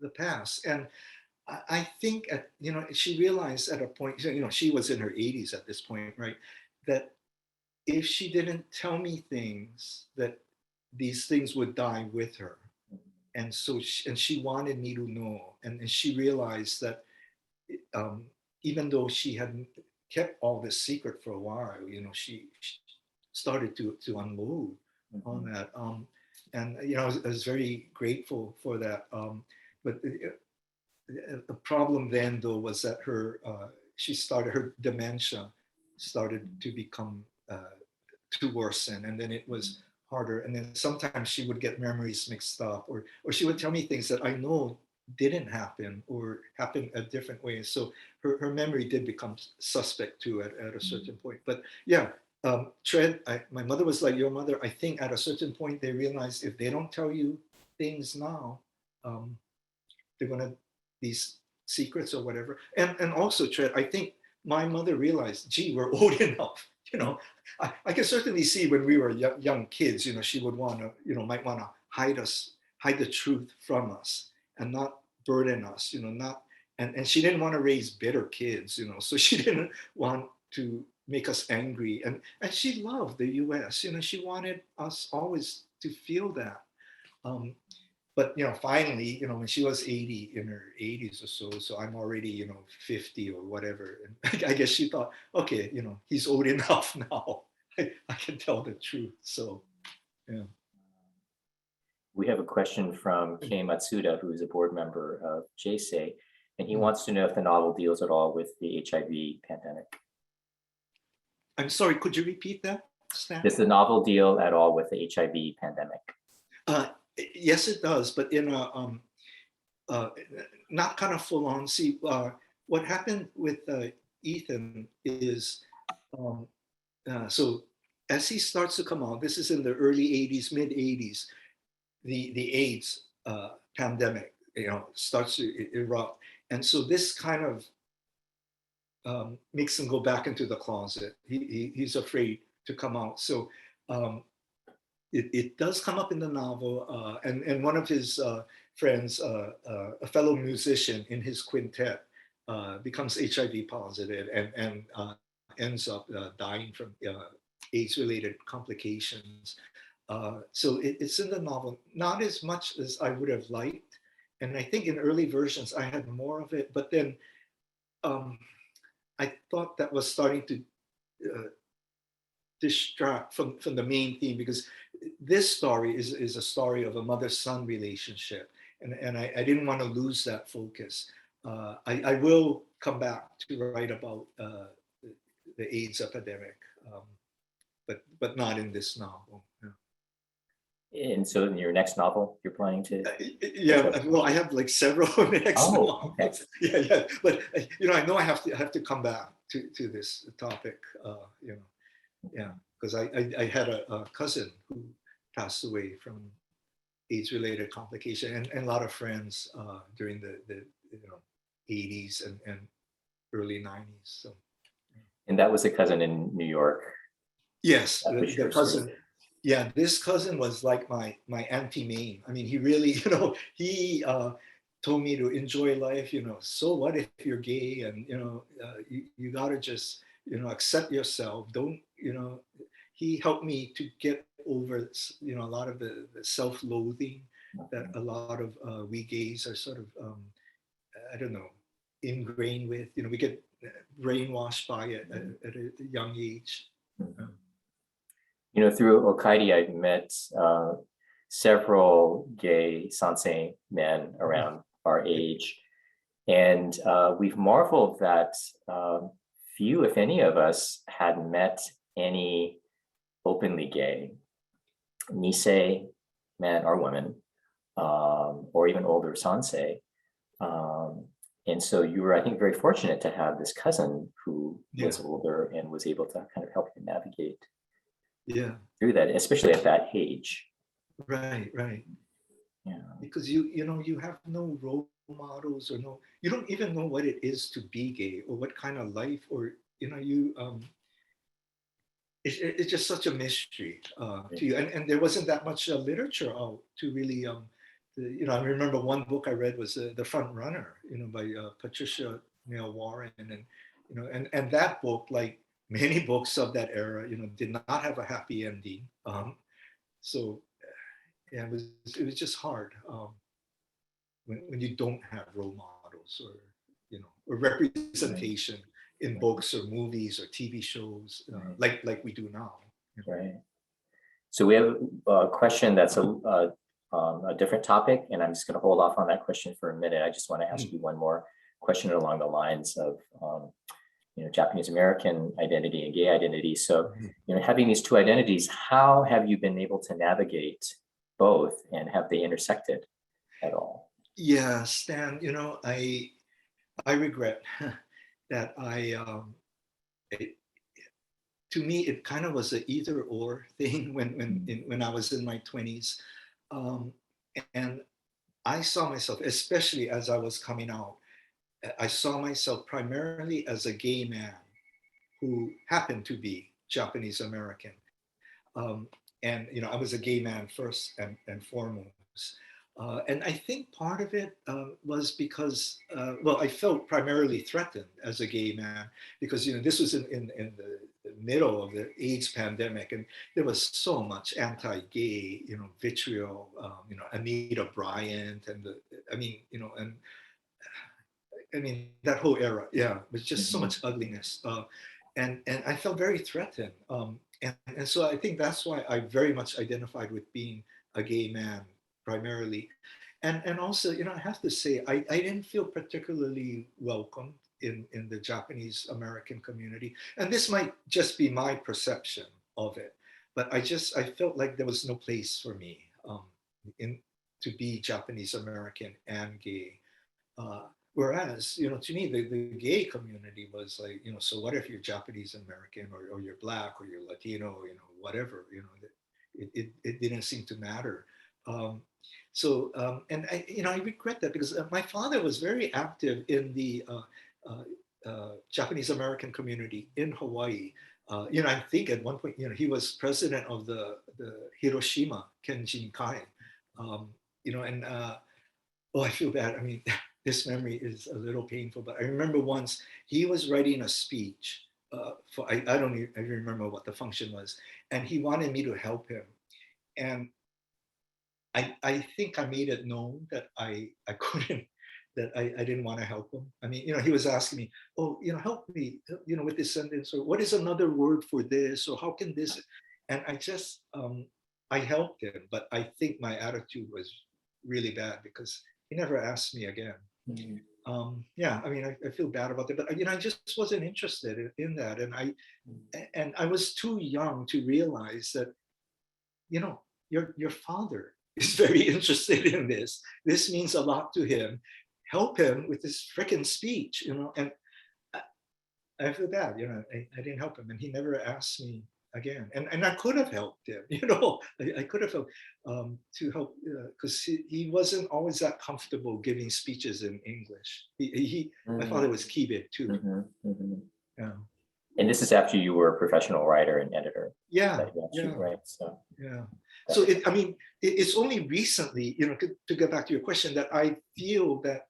the past. And I think, she realized at a point, she was in her 80s at this point, right? That if she didn't tell me things, that these things would die with her. And so, she wanted me to know. And she realized that even though she had kept all this secret for a while, she started to unload on that. And, I was very grateful for that. But the problem then, though, was that her dementia started to become to worsen, and then it was harder. And then sometimes she would get memories mixed up, or she would tell me things that I know didn't happen or happened a different way. So her memory did become suspect too at a certain point. But yeah, Tread, my mother was like your mother. I think at a certain point they realized if they don't tell you things now, they're gonna, these secrets or whatever. And also, Tread, I think my mother realized, gee, we're old enough. I can certainly see when we were young kids, she would want to, might want to hide the truth from us and not burden us, not, and she didn't want to raise bitter kids, so she didn't want to make us angry. And she loved the US, she wanted us always to feel that. But finally, when she was 80, in her 80s or so I'm already, 50 or whatever. And I guess she thought, okay, he's old enough now. I can tell the truth. So, yeah. We have a question from Kei Matsuda, who is a board member of J-Sei, and he wants to know if the novel deals at all with the HIV pandemic. I'm sorry, could you repeat that, Stan? Does the novel deal at all with the HIV pandemic? Yes, it does, but in a not kind of full on. See, what happened with Ethan is, so as he starts to come out, this is in the early 80s, mid 80s, the AIDS pandemic, starts to erupt. And so this kind of makes him go back into the closet. He's afraid to come out. So it does come up in the novel, and one of his friends, a fellow musician in his quintet, becomes HIV positive and ends up dying from AIDS-related complications. So it's in the novel, not as much as I would have liked. And I think in early versions, I had more of it, but then I thought that was starting to distract from the main theme, because this story is a story of a mother-son relationship. and I didn't want to lose that focus. I will come back to write about the AIDS epidemic, but not in this novel. No. And so in your next novel, you're planning to? Yeah, well, I have like several next Oh, okay. novels. Yeah, but I know I have to come back to this topic. Yeah, because I had a cousin who passed away from AIDS-related complication, and a lot of friends during the 80s and early 90s. So And that was a cousin in New York. yes, That was the your sort of- cousin. Yeah, this cousin was like my anti-main. I mean, he really, he told me to enjoy life. So what if you're gay, and you gotta just accept yourself. Don't He helped me to get over a lot of the self-loathing that a lot of we gays are sort of I don't know, ingrained with. We get brainwashed by it at a young age. Mhm. Through Okaeri, I've met several gay sansei men around our age, and we've marveled that few, if any of us, had met any openly gay Nisei men or women, or even older sansei. And so you were, I think, very fortunate to have this cousin who was older and was able to kind of help you navigate through that, especially at that age. Right. Yeah. Because you have no role models, or you don't even know what it is to be gay, or what kind of life, or it's just such a mystery to you, and there wasn't that much literature out to really I remember one book I read was The Front Runner, by Patricia Neal Warren, and that book, like many books of that era, did not have a happy ending. So yeah, it was just hard when you don't have role models, or representation in books or movies or TV shows like we do now. Right. So we have a question that's a different topic, and I'm just going to hold off on that question for a minute. I just want to ask you one more question along the lines of Japanese American identity and gay identity. So, having these two identities, how have you been able to navigate both, and have they intersected at all? Yeah, Stan, I regret that to me, it kind of was an either or thing when I was in my 20s. And I saw myself, especially as I was coming out, I saw myself primarily as a gay man who happened to be Japanese American. And I was a gay man first and foremost. And I think part of it was because, I felt primarily threatened as a gay man because, this was in the middle of the AIDS pandemic, and there was so much anti-gay, vitriol, Anita Bryant, and that whole era, was just so much ugliness, and I felt very threatened, and so I think that's why I very much identified with being a gay man primarily, and also I have to say I didn't feel particularly welcome in the Japanese American community, and this might just be my perception of it, but I felt like there was no place for me in to be Japanese American and gay. Whereas, to me, the gay community was like, so what if you're Japanese American, or you're Black, or you're Latino, whatever, it didn't seem to matter. And I regret that because my father was very active in the Japanese American community in Hawaii. I think at one point, he was president of the Hiroshima Kenjin Kai, and oh, I feel bad. I mean, this memory is a little painful, but I remember once he was writing a speech for, I don't even remember what the function was, and he wanted me to help him. And I think I made it known that I couldn't, that I didn't want to help him. I mean, he was asking me, oh, help me, with this sentence, or what is another word for this, or how can this, and I just, I helped him, but I think my attitude was really bad because he never asked me again. Mhm. Yeah, I mean, I feel bad about it, but I just wasn't interested in that, and I was too young to realize that, your father is very interested in this. This means a lot to him. Help him with this freaking speech, and I, I feel bad, I didn't help him, and he never asked me again. And I could have helped him, I could have helped to help because he wasn't always that comfortable giving speeches in English. My father was Kibe too. Mhm. Mhm. Yeah, And this is after you were a professional writer and editor. yeah, That you actually yeah. write. So Yeah. So I mean, it's only recently, to get back to your question, that I feel that,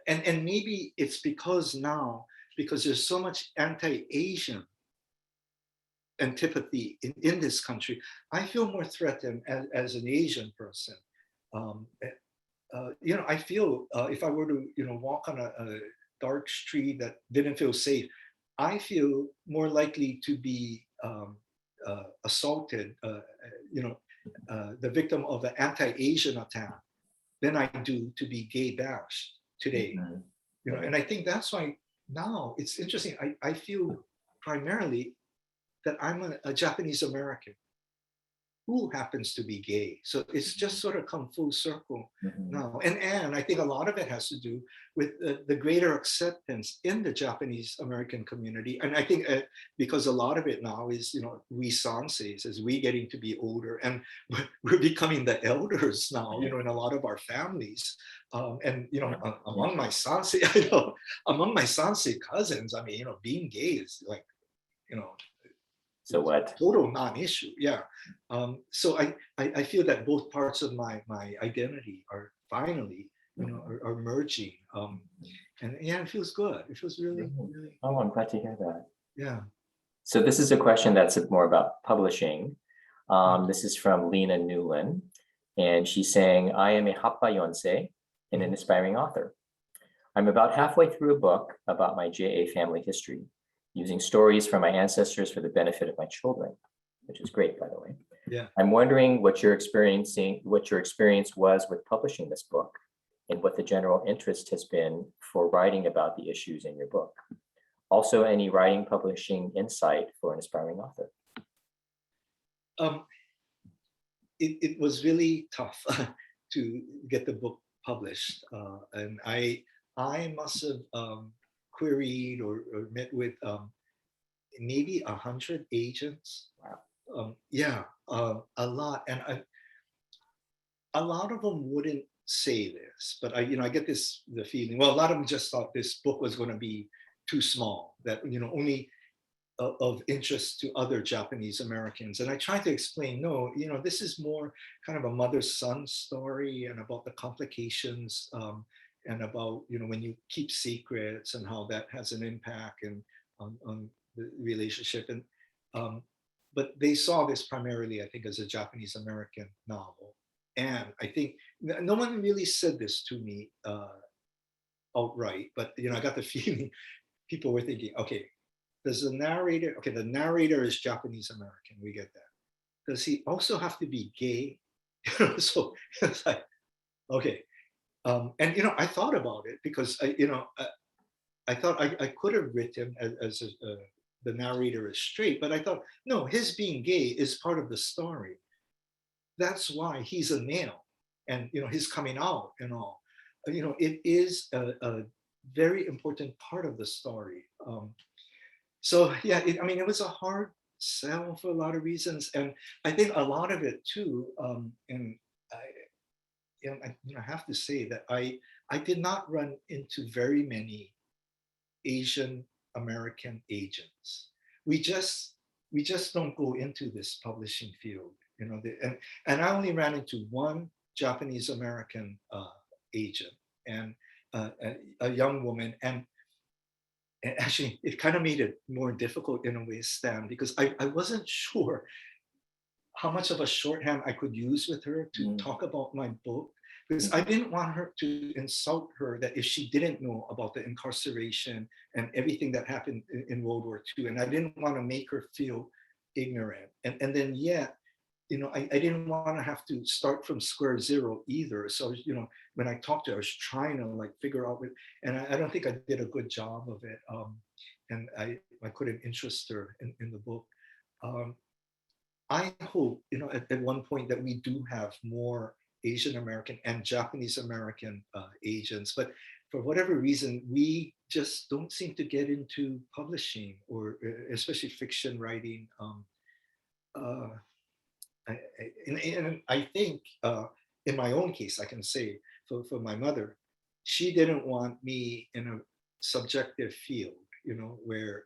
and maybe it's because there's so much anti-Asian antipathy in this country. I feel more threatened as an Asian person. Um, I feel if I were to, walk on a dark street that didn't feel safe, I feel more likely to be assaulted, the victim of an anti-Asian attack than I do to be gay bashed today. mhm. And I think that's why now it's interesting. I feel primarily that I'm a Japanese American who happens to be gay. So it's just sort of come full circle Mhm. now. And I think a lot of it has to do with the greater acceptance in the Japanese American community. And I think because a lot of it now is, we sanseis, as we getting to be older, and we're becoming the elders now, in a lot of our families. And, among my sansei, among my sansei cousins, I mean, being gay is like, you know, So what? total non-issue. Yeah. So I feel that both parts of my identity are finally, are merging. And yeah, it feels good. It feels really, really, Oh, I'm glad to hear that. yeah. So this is a question that's more about publishing. This is from Lena Newland, and she's saying, I am a Happa Yonsei and an aspiring author. I'm about halfway through a book about my JA family history, using stories from my ancestors for the benefit of my children, which is great, by the way. Yeah. I'm wondering what your experience was with publishing this book and what the general interest has been for writing about the issues in your book. Also, any writing publishing insight for an aspiring author? It was really tough to get the book published. And I must have queried or met with maybe 100 agents. Wow. Yeah, a lot. And a lot of them wouldn't say this, but I get the feeling, well, a lot of them just thought this book was going to be too small, that, only of interest to other Japanese Americans. And I tried to explain, no, this is more kind of a mother-son story, and about the complications, and about, when you keep secrets and how that has an impact and on the relationship. And but they saw this primarily, I think, as a Japanese American novel. And I think no one really said this to me outright, but I got the feeling people were thinking, okay, does the narrator, okay, the narrator is Japanese American, we get that. Does he also have to be gay? So it's like, okay. And I thought about it because I thought I could have written as the narrator is straight, but I thought, no, his being gay is part of the story. That's why he's a male, and his coming out and all. It is a very important part of the story. So yeah, it was a hard sell for a lot of reasons, and I think a lot of it too. And I have to say that I did not run into very many Asian American agents. We just don't go into this publishing field, and I only ran into one Japanese American agent, and a young woman, and actually it kind of made it more difficult in a way, Stan, because I wasn't sure how much of a shorthand I could use with her to talk about my book, because I didn't want her to insult her, that if she didn't know about the incarceration and everything that happened in World War II, and I didn't want to make her feel ignorant. And then yet I didn't want to have to start from square zero either. So, when I talked to her, I was trying to like figure out and I don't think I did a good job of it. And I couldn't interest her in the book. Um, I hope, at one point that we do have more Asian American and Japanese American agents, but for whatever reason, we just don't seem to get into publishing or especially fiction writing. Uh, and I think in my own case, I can say for my mother, she didn't want me in a subjective field, where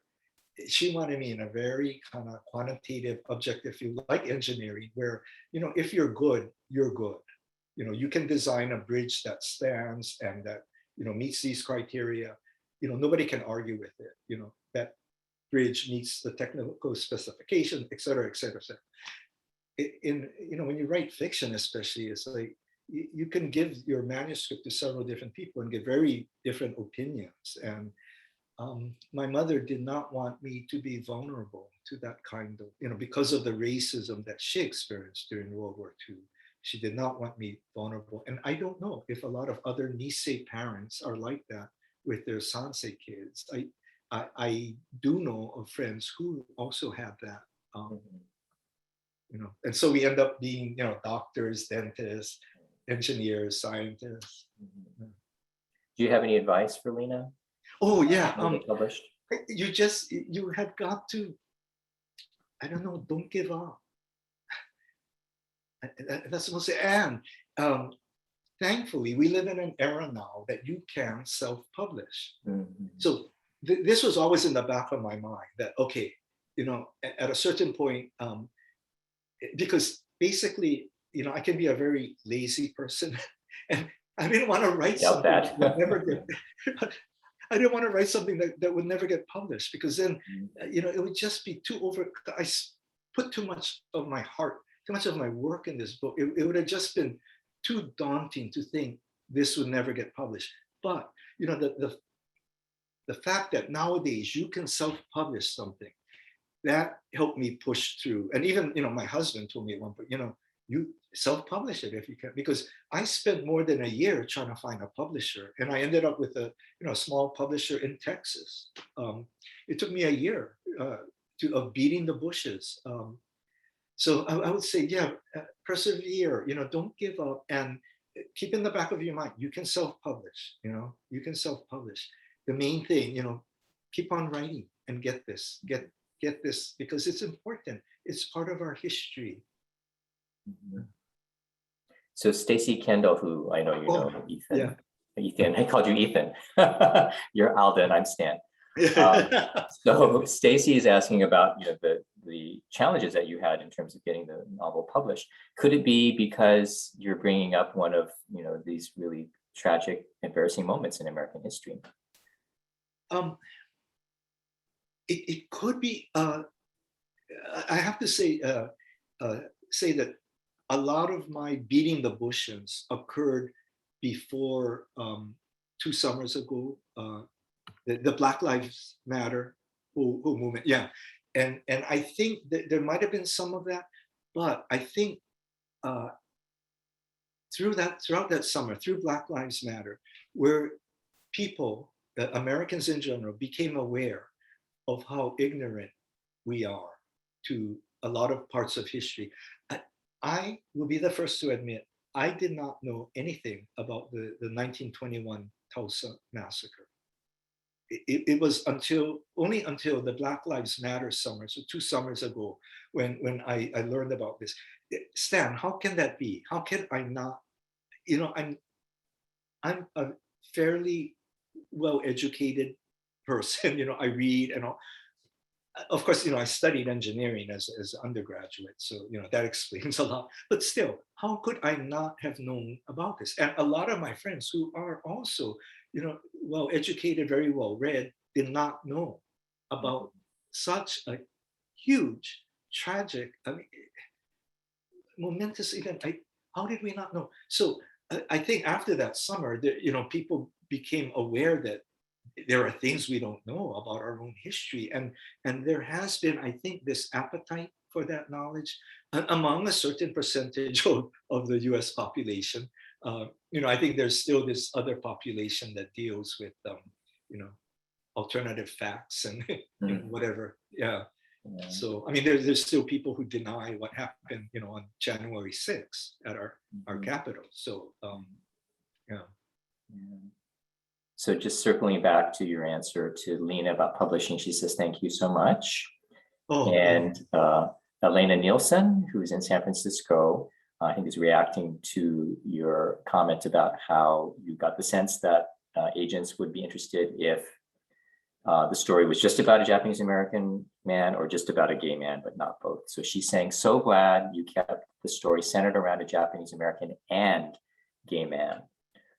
she wanted me in a very kind of quantitative, objective field like engineering, where, if you're good, you're good. You can design a bridge that stands and that, meets these criteria. Nobody can argue with it. That bridge meets the technical specification, et cetera, et cetera, et cetera. When you write fiction, especially, it's like you can give your manuscript to several different people and get very different opinions. And my mother did not want me to be vulnerable to that kind of, because of the racism that she experienced during World War II. She did not want me vulnerable. And I don't know if a lot of other Nisei parents are like that with their Sansei kids. I do know of friends who also had that. And so we end up being, doctors, dentists, engineers, scientists. Do you have any advice for Lena? Oh yeah, Published? you had got to, I don't know, don't give up. That's supposed to. And thankfully, we live in an era now that you can self-publish. So this was always in the back of my mind that, okay, at a certain point, because basically, I can be a very lazy person, and I didn't want to write something that would never get. I didn't want to write something that would never get published, because then, it would just be too over. I put too much of my heart, too much of my work in this book. It would have just been too daunting to think this would never get published. But the fact that nowadays you can self-publish something, that helped me push through. And even, my husband told me at one point, you self-publish it if you can, because I spent more than a year trying to find a publisher, and I ended up with a small publisher in Texas. It took me a year of beating the bushes. So I would say, persevere. Don't give up, and keep in the back of your mind, you can self-publish. You can self-publish. The main thing, keep on writing and get this, because it's important. It's part of our history. So Stacy Kendall, who I know you know, Ethan. Yeah. Ethan, I called you Ethan. You're Alden, I'm Stan. So Stacy is asking about the challenges that you had in terms of getting the novel published. Could it be because you're bringing up one of these really tragic, embarrassing moments in American history? It could be. I have to say that a lot of my beating the bushes occurred before 2 summers ago. The Black Lives Matter whole movement, yeah, and I think that there might have been some of that, but I think throughout that summer, through Black Lives Matter, where people, Americans in general, became aware of how ignorant we are to a lot of parts of history. I will be the first to admit, I did not know anything about the 1921 Tulsa massacre. It was only until the Black Lives Matter summer, so 2 summers ago, when I learned about this. Stan, how can that be? How can I not? I'm a fairly well-educated person. I read and all. Of course, I studied engineering as an undergraduate, so that explains a lot. But still, how could I not have known about this? And a lot of my friends who are also, well educated, very well read, did not know about such a huge, tragic, momentous event. How did we not know? So I think after that summer, people became aware that there are things we don't know about our own history, and there has been, I think, this appetite for that knowledge among a certain percentage of the US population. I think there's still this other population that deals with, you know, alternative facts and whatever. Yeah. Yeah. So, I mean, there's still people who deny what happened, on January 6th at our capital. So, yeah. Yeah. So just circling back to your answer to Lena about publishing, she says, thank you so much. Oh, And Elena Nielsen, who's in San Francisco, I think is reacting to your comment about how you got the sense that agents would be interested if the story was just about a Japanese American man or just about a gay man, but not both. So she's saying, so glad you kept the story centered around a Japanese American and gay man.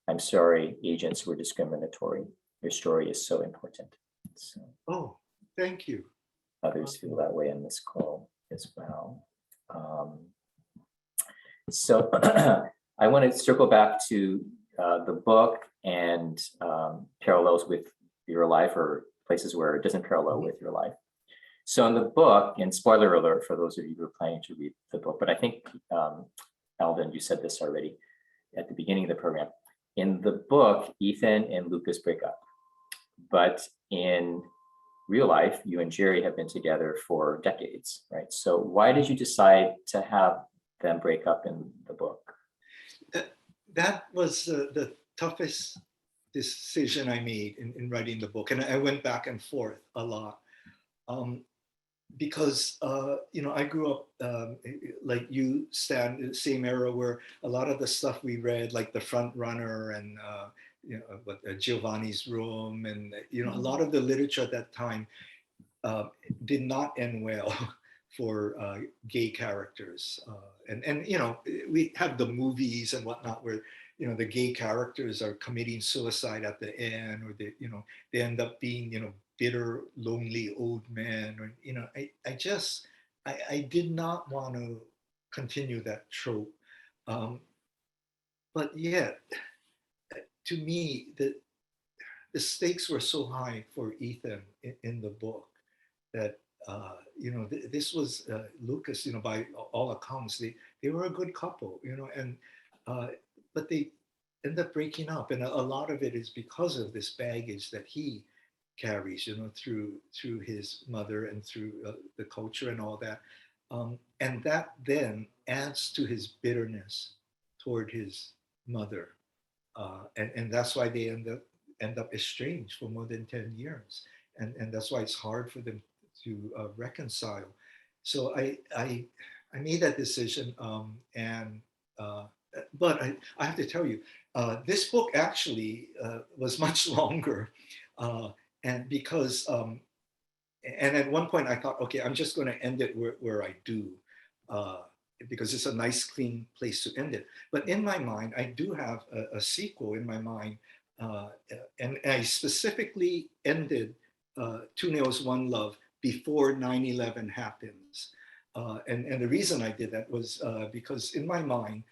I'm sorry, agents were discriminatory. Your story is so important. So, oh, thank you. Others feel that way in this call as well. So I want to circle back to the book and parallels with your life or places where it doesn't parallel with your life. So in the book, and spoiler alert for those of you who are planning to read the book, but I think, Alden, you said this already at the beginning of the program. In the book, Ethan and Lucas break up, but in real life, you and Jerry have been together for decades, right? So why did you decide to have them break up in the book? That was the toughest decision I made in writing the book. And I went back and forth a lot. Because I grew up like you, Stan, the same era where a lot of the stuff we read, like The Front Runner and Giovanni's Room, and a lot of the literature at that time did not end well for gay characters. And we have the movies and whatnot where the gay characters are committing suicide at the end, or they end up being bitter, lonely old men, or I did not want to continue that trope. But yet, to me, the stakes were so high for Ethan in the book that this was Lucas. By all accounts, they were a good couple. And but they end up breaking up, and a lot of it is because of this baggage that he carries, through his mother and through the culture and all that, and that then adds to his bitterness toward his mother, and that's why they end up estranged for more than 10 years, and that's why it's hard for them to reconcile. So I made that decision, but I have to tell you, this book actually was much longer. And because, and at one point I thought, okay, I'm just going to end it where I do, because it's a nice, clean place to end it. But in my mind, I do have a sequel in my mind. And I specifically ended Two Nails, One Love before 9/11 happens. And the reason I did that was because in my mind,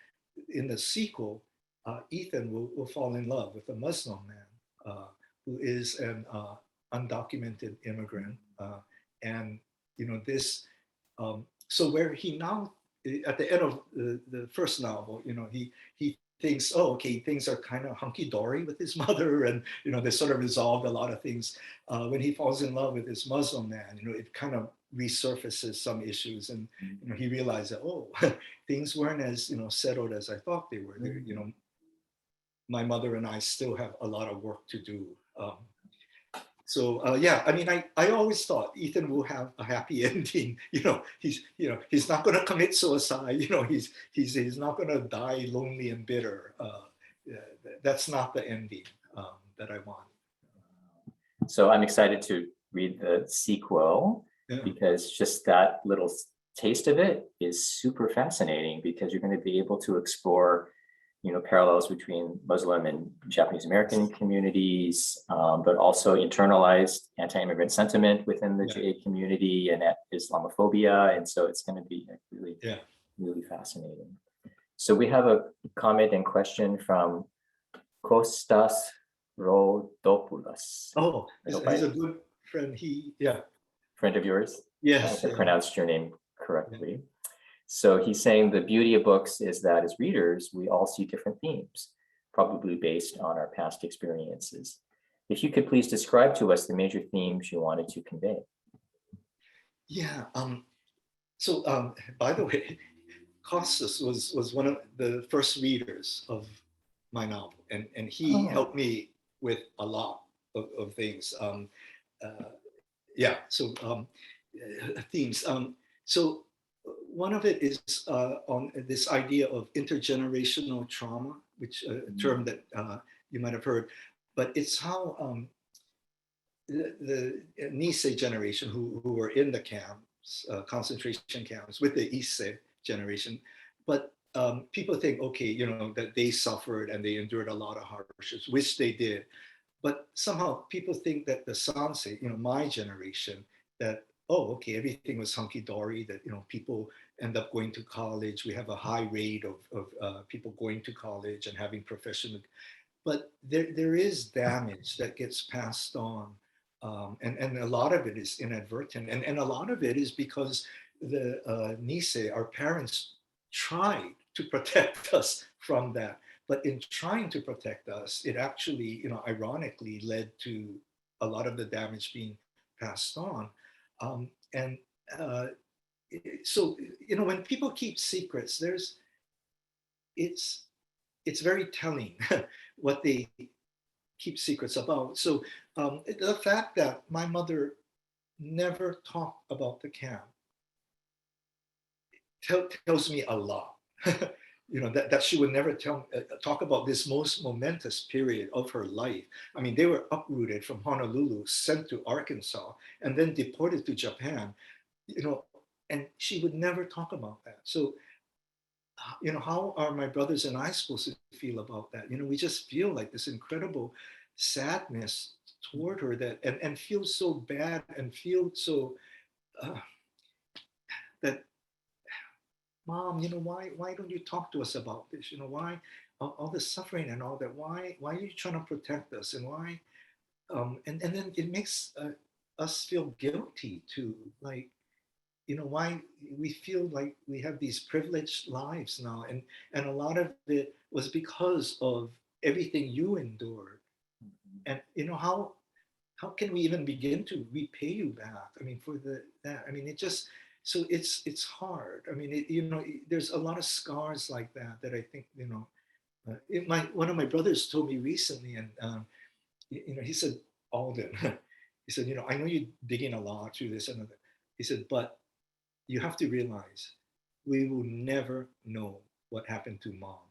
in the sequel, Ethan will fall in love with a Muslim man who is an undocumented immigrant, and this. So where he now, at the end of the first novel, he thinks, oh, okay, things are kind of hunky dory with his mother, and they sort of resolved a lot of things. When he falls in love with this Muslim man, it kind of resurfaces some issues, and he realized that, oh, things weren't as settled as I thought they were. My mother and I still have a lot of work to do. So yeah, I mean, I always thought Ethan will have a happy ending. He's not going to commit suicide. He's not going to die lonely and bitter. That's not the ending that I want. So I'm excited to read the sequel, because just that little taste of it is super fascinating, because you're going to be able to explore parallels between Muslim and Japanese American communities, but also internalized anti-immigrant sentiment within the JA community and Islamophobia. And so it's going to be really, really fascinating. So we have a comment and question from Kostas Rodopoulos. Oh, he's a good friend. Friend of yours? Yes. I Yeah. pronounced your name correctly. So he's saying the beauty of books is that as readers, we all see different themes, probably based on our past experiences. If you could please describe to us the major themes you wanted to convey. Yeah. By the way, Costas was one of the first readers of my novel, and he Oh, helped me with a lot of things. Yeah, so themes. So one of it is on this idea of intergenerational trauma, which a term that you might have heard, but it's how the Nisei generation who were in the camps, concentration camps with the Issei generation, but people think, okay, you know, that they suffered and they endured a lot of hardships, which they did. But somehow people think that the Sansei, you know, my generation, that, oh, okay, everything was hunky-dory, that, you know, people end up going to college. We have a high rate of people going to college and having professional, but there is damage that gets passed on. And a lot of it is inadvertent. And a lot of it is because the Nisei, our parents, tried to protect us from that. But in trying to protect us, it actually, you know, ironically led to a lot of the damage being passed on. And so, you know, when people keep secrets, it's very telling what they keep secrets about. So the fact that my mother never talked about the camp tells me a lot. You know, that she would never talk about this most momentous period of her life. I mean, they were uprooted from Honolulu, sent to Arkansas, and then deported to Japan, you know, and she would never talk about that. So, you know, how are my brothers and I supposed to feel about that? You know, we just feel like this incredible sadness toward her, that and feel so bad and feel so uh, that, Mom, you know, why don't you talk to us about this? You know, why all the suffering and all that? Why are you trying to protect us? And why? And then it makes us feel guilty too. Like, you know, why we feel like we have these privileged lives now, and a lot of it was because of everything you endured. And you know, how can we even begin to repay you back? I mean, for that, I mean, it just, so it's hard. I mean, you know, there's a lot of scars like that I think, you know, one of my brothers told me recently, and you know, he said, Alden, he said, you know, I know you're digging a lot through this and that. He said, but you have to realize we will never know what happened to Mom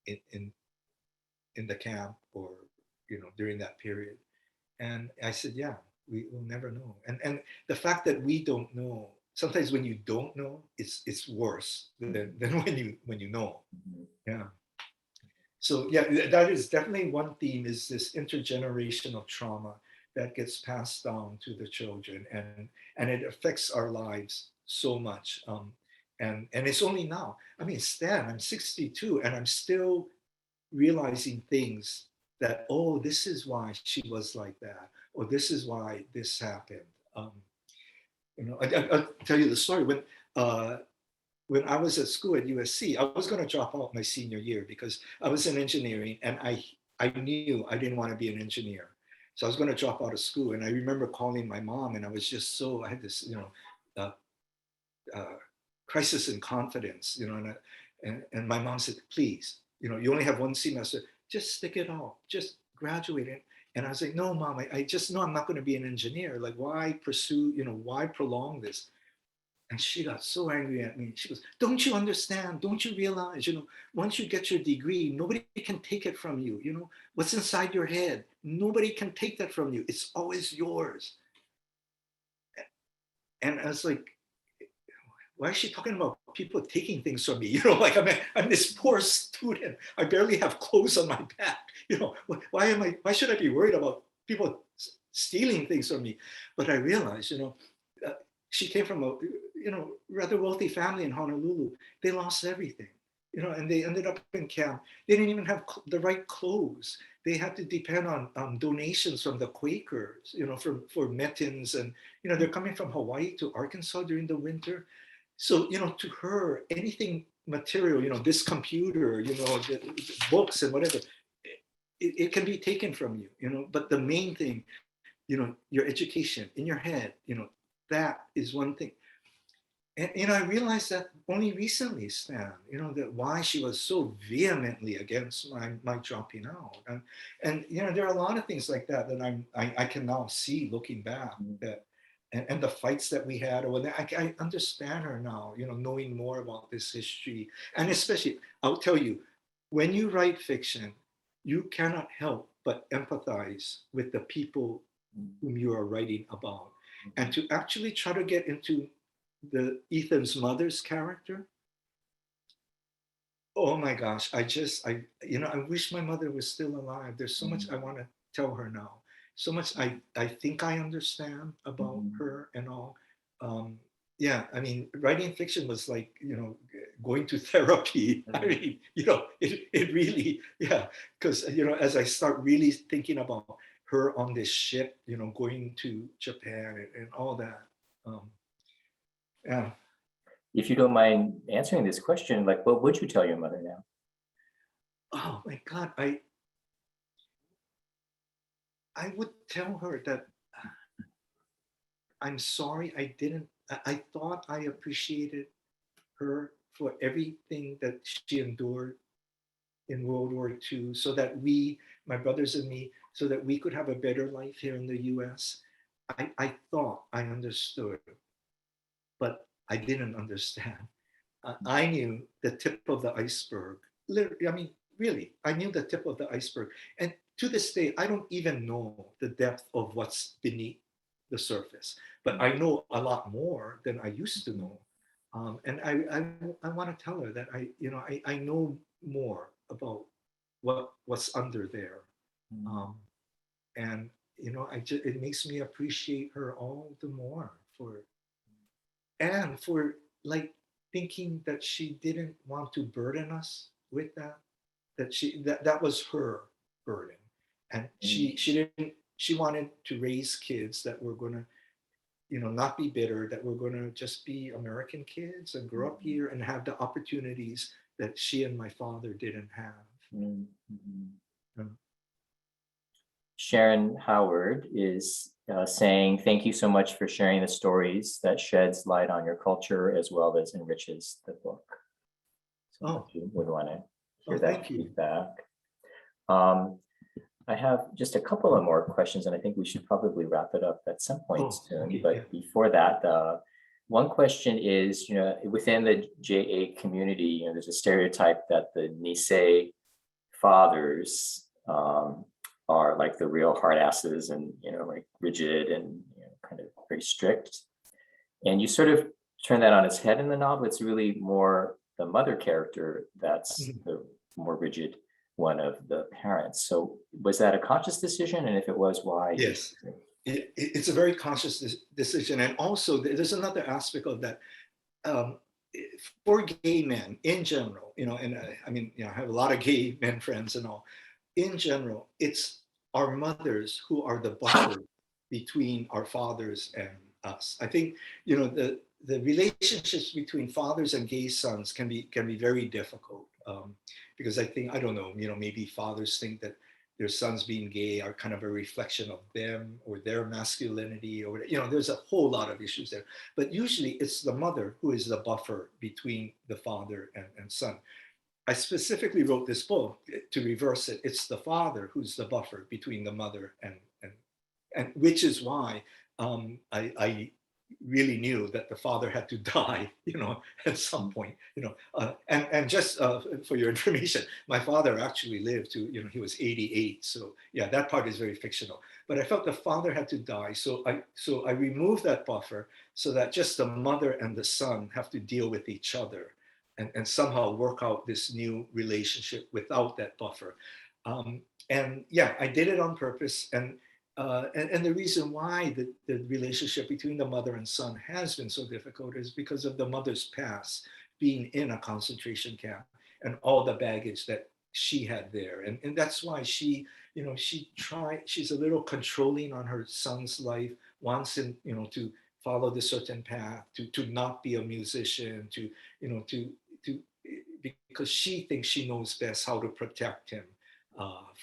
in in the camp, or you know, during that period. And I said, yeah, we will never know. And the fact that we don't know, sometimes when you don't know, it's worse than when you know. Yeah. So yeah, that is definitely one theme, is this intergenerational trauma that gets passed down to the children, and it affects our lives so much. And it's only now. I mean, Stan, I'm 62, and I'm still realizing things that, oh, this is why she was like that, or this is why this happened. You know, I'll tell you the story. When I was at school at USC, I was going to drop out my senior year because I was in engineering, and I knew I didn't want to be an engineer. So I was going to drop out of school. And I remember calling my mom, and I was just so, I had this, you know, uh, uh, crisis in confidence, you know, and my mom said, please, you know, you only have one semester, just stick it out, just graduate it. And I was like, no, Mom, I just know I'm not going to be an engineer. Like, why pursue, you know, why prolong this? And she got so angry at me. She goes, don't you understand? Don't you realize, you know, once you get your degree, nobody can take it from you. You know, what's inside your head, nobody can take that from you. It's always yours. And I was like, why is she talking about people taking things from me? You know, like I'm this poor student. I barely have clothes on my back. You know, why should I be worried about people stealing things from me? But I realized, you know, she came from a, you know, rather wealthy family in Honolulu. They lost everything, you know, and they ended up in camp. They didn't even have the right clothes. They had to depend on donations from the Quakers, you know, for mittens. And, you know, they're coming from Hawaii to Arkansas during the winter. So, to her, anything material, this computer, the books and whatever, it can be taken from you, but the main thing, your education in your head, that is one thing. And, I realized that only recently, Stan, that why she was so vehemently against my dropping out. And there are a lot of things like that that I can now see looking back, that, and the fights that we had, or whether I understand her now, knowing more about this history. And especially, I'll tell you, when you write fiction, you cannot help but empathize with the people whom you are writing about. And to actually try to get into the Ethan's mother's character, oh my gosh, I wish my mother was still alive. There's so much I want to tell her now. So much I think I understand about her and all. Yeah, I mean, writing fiction was like, going to therapy. I mean, it really, yeah, because, as I start really thinking about her on this ship, going to Japan and all that. Yeah. If you don't mind answering this question, like, what would you tell your mother now? Oh my God, I would tell her that I'm sorry I thought I appreciated her for everything that she endured in World War II, so that my brothers and me, so that we could have a better life here in the US. I thought I understood, but I didn't understand. I knew the tip of the iceberg. Literally, I mean, really, I knew the tip of the iceberg. And to this day, I don't even know the depth of what's beneath the surface, but I know a lot more than I used to know. And I want to tell her that I know more about what's under there. Um, and, it makes me appreciate her all the more for like thinking that she didn't want to burden us with that was her burden, and she wanted to raise kids that were going to not be bitter, that were going to just be American kids and grow up here and have the opportunities that she and my father didn't have. Sharon Howard is saying, thank you so much for sharing the stories that sheds light on your culture as well as enriches the book. So if you would want to hear that feedback. I have just a couple of more questions, and I think we should probably wrap it up at some point soon. Okay, but before that, one question is, within the JA community, there's a stereotype that the Nisei fathers are like the real hard asses and, like rigid and kind of very strict. And you sort of turn that on its head in the novel. It's really more the mother character that's the more rigid one of the parents. So was that a conscious decision? And if it was, why? Yes, it's a very conscious decision. And also there's another aspect of that. For gay men in general, and I mean, I have a lot of gay men friends and all. In general, it's our mothers who are the buffer between our fathers and us. I think, the relationships between fathers and gay sons can be very difficult, because I don't know, maybe fathers think that their sons being gay are kind of a reflection of them or their masculinity, or there's a whole lot of issues there. But usually it's the mother who is the buffer between the father and son. I specifically wrote this book to reverse it. It's the father who's the buffer between the mother and which is why I really knew that the father had to die, at some point, and just for your information, my father actually lived to, he was 88. So yeah, that part is very fictional, but I felt the father had to die. So I removed that buffer so that just the mother and the son have to deal with each other and somehow work out this new relationship without that buffer. And yeah, I did it on purpose. And the reason why the relationship between the mother and son has been so difficult is because of the mother's past being in a concentration camp and all the baggage that she had there. And that's why she's a little controlling on her son's life, wants him, to follow this certain path, to not be a musician, to, to because she thinks she knows best how to protect him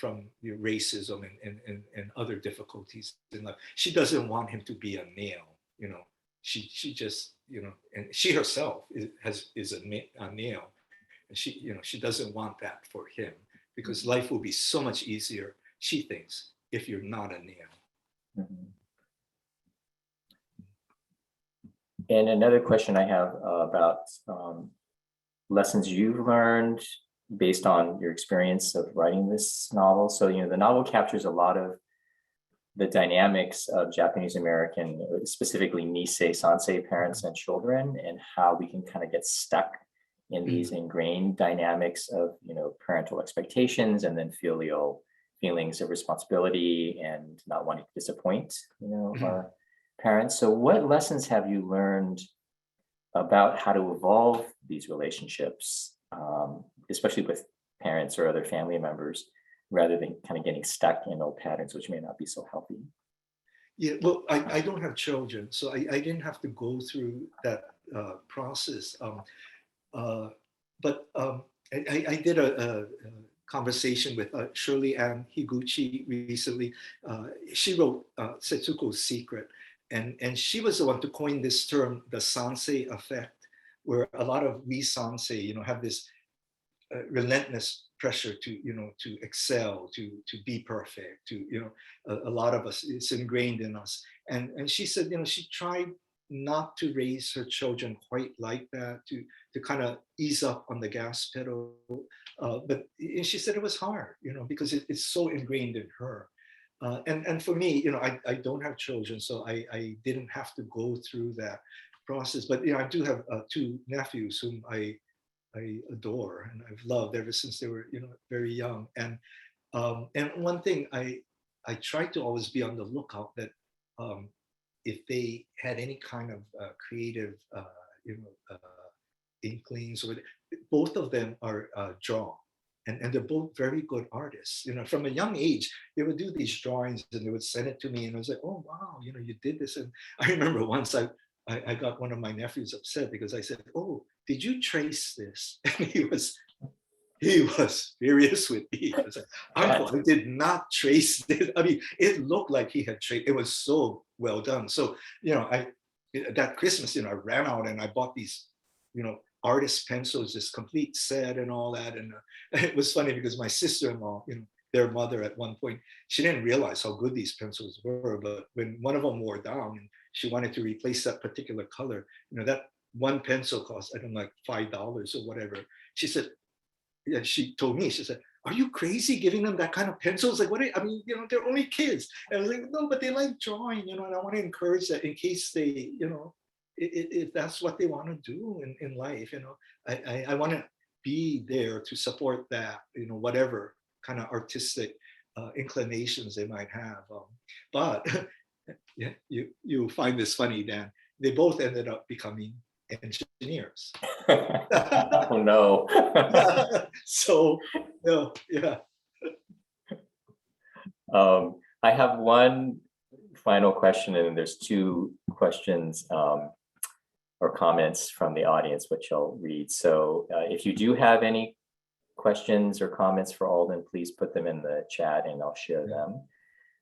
from racism and other difficulties in life. She doesn't want him to be a nail, she just, and she herself is a nail. And she, she doesn't want that for him, because life will be so much easier, she thinks, if you're not a nail. Mhm. And another question I have about lessons you've learned based on your experience of writing this novel. So, the novel captures a lot of the dynamics of Japanese American, specifically Nisei, Sansei parents and children, and how we can kind of get stuck in these ingrained dynamics of, parental expectations and then filial feelings of responsibility and not wanting to disappoint, our parents. So what lessons have you learned about how to evolve these relationships, especially with parents or other family members, rather than kind of getting stuck in old patterns, which may not be so healthy? Yeah, well, I don't have children, so I didn't have to go through that process. But I did a conversation with Shirley Ann Higuchi recently. She wrote Setsuko's Secret, and she was the one to coin this term, the Sansei effect, where a lot of we Sansei, have this relentless pressure to excel, to be perfect, to, a lot of us, it's ingrained in us. And she said, she tried not to raise her children quite like that, to kind of ease up on the gas pedal. But she said it was hard, because it's so ingrained in her. And for me, I don't have children, so I didn't have to go through that process. But I do have two nephews whom I adore and I've loved ever since they were, very young. And one thing I try to always be on the lookout that if they had any kind of creative, inklings, or both of them are draw. And they're both very good artists. From a young age, they would do these drawings and they would send it to me, and I was like, oh wow, you did this. And I remember once I got one of my nephews upset because I said, oh, did you trace this? And he was furious with me. I was like, Uncle, I did not trace this. I mean, it looked like he had traced. It was so well done. So, that Christmas, I ran out and I bought these, artist pencils, this complete set and all that. And it was funny because my sister-in-law, their mother at one point, she didn't realize how good these pencils were. But when one of them wore down and she wanted to replace that particular color, that one pencil cost, I don't know, like $5 or whatever. She said, yeah, she told me, she said, are you crazy giving them that kind of pencils? Like, they're only kids. And I was like, no, but they like drawing, and I want to encourage that in case they, if that's what they want to do in life, I want to be there to support that, whatever kind of artistic inclinations they might have. But yeah, you find this funny, Dan. They both ended up becoming engineers. Oh no. So yeah. I have one final question, and there's two questions or comments from the audience, which I'll read. So if you do have any questions or comments for Alden, please put them in the chat and I'll share them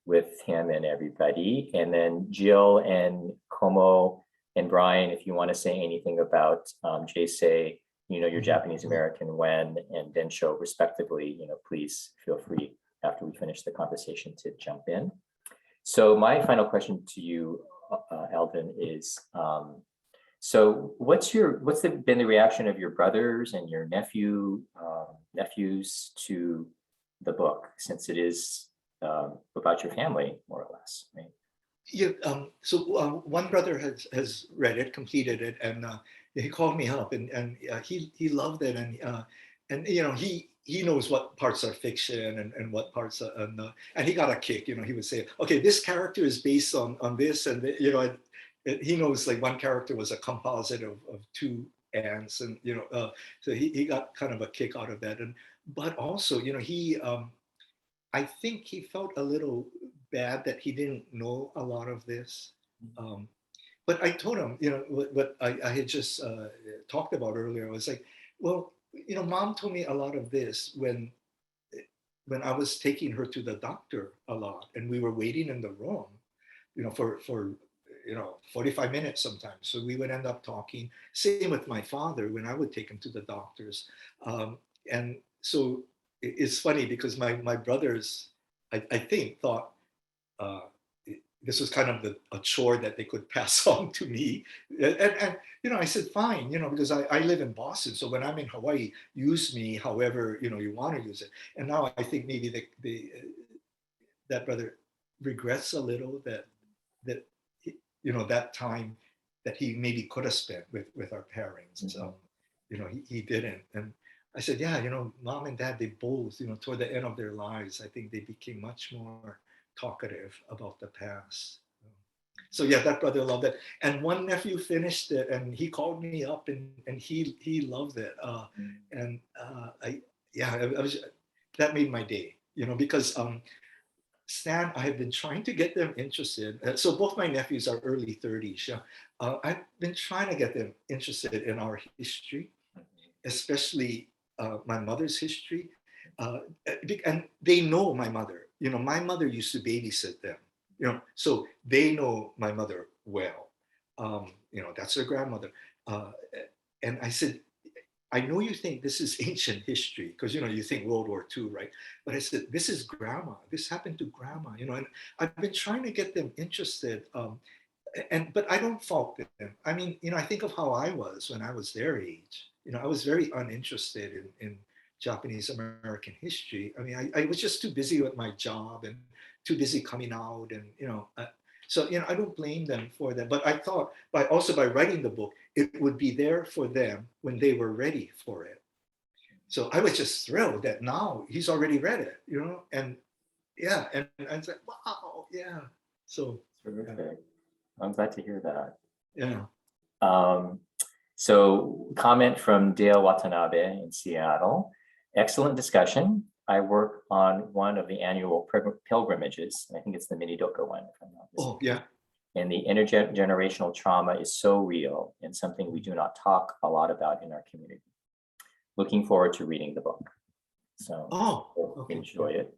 with him and everybody. And then Jill and Como and Brian, if you want to say anything about J-Sei, your Japanese American Wen and Densho respectively, please feel free after we finish the conversation to jump in. So my final question to you, Alden, is so what's been the reaction of your brothers and your nephews to the book, since it is about your family, more or less, right? Yeah. So one brother has read it, completed it, and he called me up, and he loved it, and he knows what parts are fiction and what parts are not, and he got a kick. He would say, okay, this character is based on this, and he knows like one character was a composite of two ants, and so he got kind of a kick out of that, but also he I think he felt a little bad that he didn't know a lot of this. but I told him, what I had just talked about earlier. I was like, well, mom told me a lot of this when I was taking her to the doctor a lot, and we were waiting in the room, for 45 minutes sometimes. So we would end up talking. Same with my father when I would take him to the doctors. And so it's funny because my brothers, I think, thought uh, this was kind of a chore that they could pass on to me. And I said, fine, because I live in Boston. So when I'm in Hawaii, use me however, you want to use it. And now I think maybe that brother regrets a little that that time that he maybe could have spent with our parents. Mm-hmm. So he didn't. And I said, yeah, mom and dad, they both, toward the end of their lives, I think they became much more talkative about the past. So yeah, that brother loved it. And one nephew finished it, and he called me up, and he loved it. And I was, that made my day, because Stan, I have been trying to get them interested. So both my nephews are early 30s. Yeah. I've been trying to get them interested in our history, especially my mother's history. And they know my mother. My mother used to babysit them. So they know my mother well. That's their grandmother. And I said, I know you think this is ancient history because you think World War II, right? But I said, this is grandma. This happened to grandma, and I've been trying to get them interested. But I don't fault them. I mean, I think of how I was when I was their age. I was very uninterested in Japanese American history. I mean, I was just too busy with my job and too busy coming out, and so I don't blame them for that. But I thought by writing the book, it would be there for them when they were ready for it. So I was just thrilled that now he's already read it, and yeah, and I said, wow, yeah. So terrific. I'm glad to hear that. Yeah. So comment from Dale Watanabe in Seattle. Excellent discussion. I work on one of the annual pilgrimages. I think it's the Minidoka one, if I'm not mistaken. Oh, yeah. And the intergenerational trauma is so real and something we do not talk a lot about in our community. Looking forward to reading the book. So okay. Enjoy it,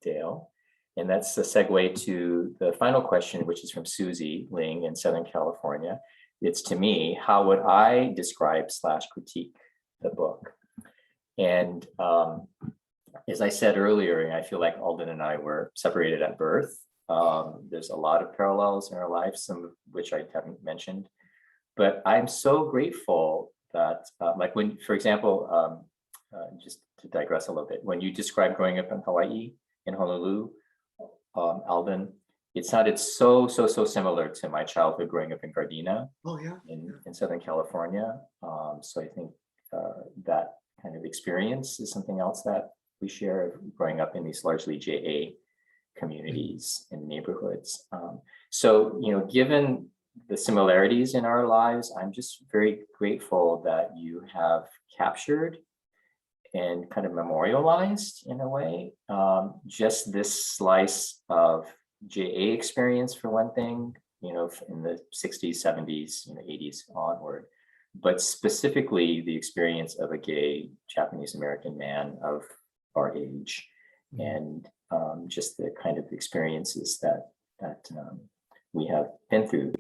Dale. And that's a segue to the final question, which is from Susie Ling in Southern California. It's to me, how would I describe / critique the book? And as I said earlier, I feel like Alden and I were separated at birth. There's a lot of parallels in our lives, some of which I haven't mentioned. But I'm so grateful that, like when, for example, just to digress a little bit, when you described growing up in Hawaii, in Honolulu, Alden, it sounded so similar to my childhood growing up in Gardena. Oh, yeah. In Southern California. So I think that kind of experience is something else that we share growing up in these largely JA communities and neighborhoods. So, given the similarities in our lives, I'm just very grateful that you have captured and kind of memorialized in a way, just this slice of JA experience for one thing, in the 60s, 70s, 80s onward, but specifically the experience of a gay Japanese American man of our age, and just the kind of experiences that we have been through.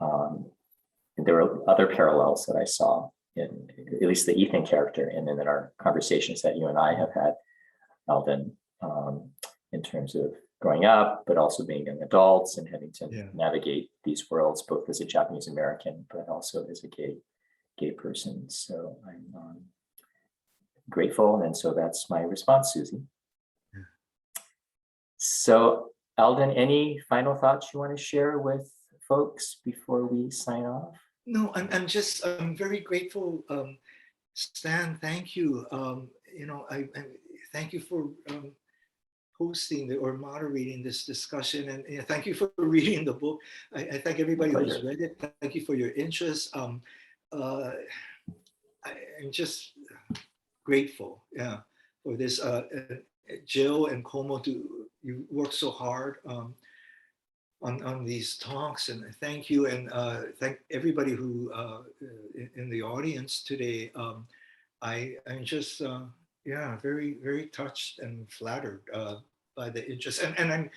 And there were other parallels that I saw in at least the Ethan character, and then in our conversations that you and I have had, Alden, in terms of growing up, but also being young adults and having to navigate these worlds, both as a Japanese American, but also as a gay person. So I'm grateful. And so that's my response, Susie. Yeah. So Alden, any final thoughts you want to share with folks before we sign off? No, I'm very grateful. Stan, thank you. I thank you for hosting or moderating this discussion, and thank you for reading the book. I thank everybody who's read it. Thank you for your interest. I'm just grateful, for this. Jill and Como, you work so hard. on these talks, and thank you, and thank everybody who in the audience today. I'm just yeah, very touched and flattered by the interest, and I'm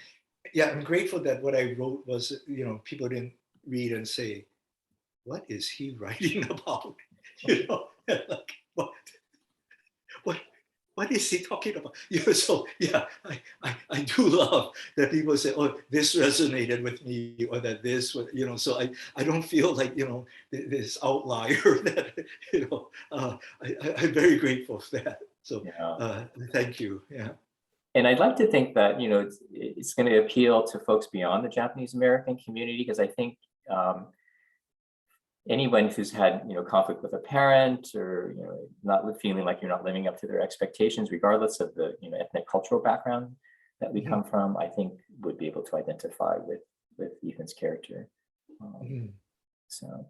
grateful that what I wrote was, people didn't read and say, what is he writing about? Like, what what is he talking about? So yeah, I do love that people say, oh, this resonated with me, or that this was, so I don't feel like, this outlier that, I'm very grateful for that. So Yeah. thank you. Yeah. And I'd like to think that, it's going to appeal to folks beyond the Japanese American community, because I think anyone who's had, conflict with a parent, or, not feeling like you're not living up to their expectations, regardless of the, ethnic cultural background that we come from, I think would be able to identify with Ethan's character. So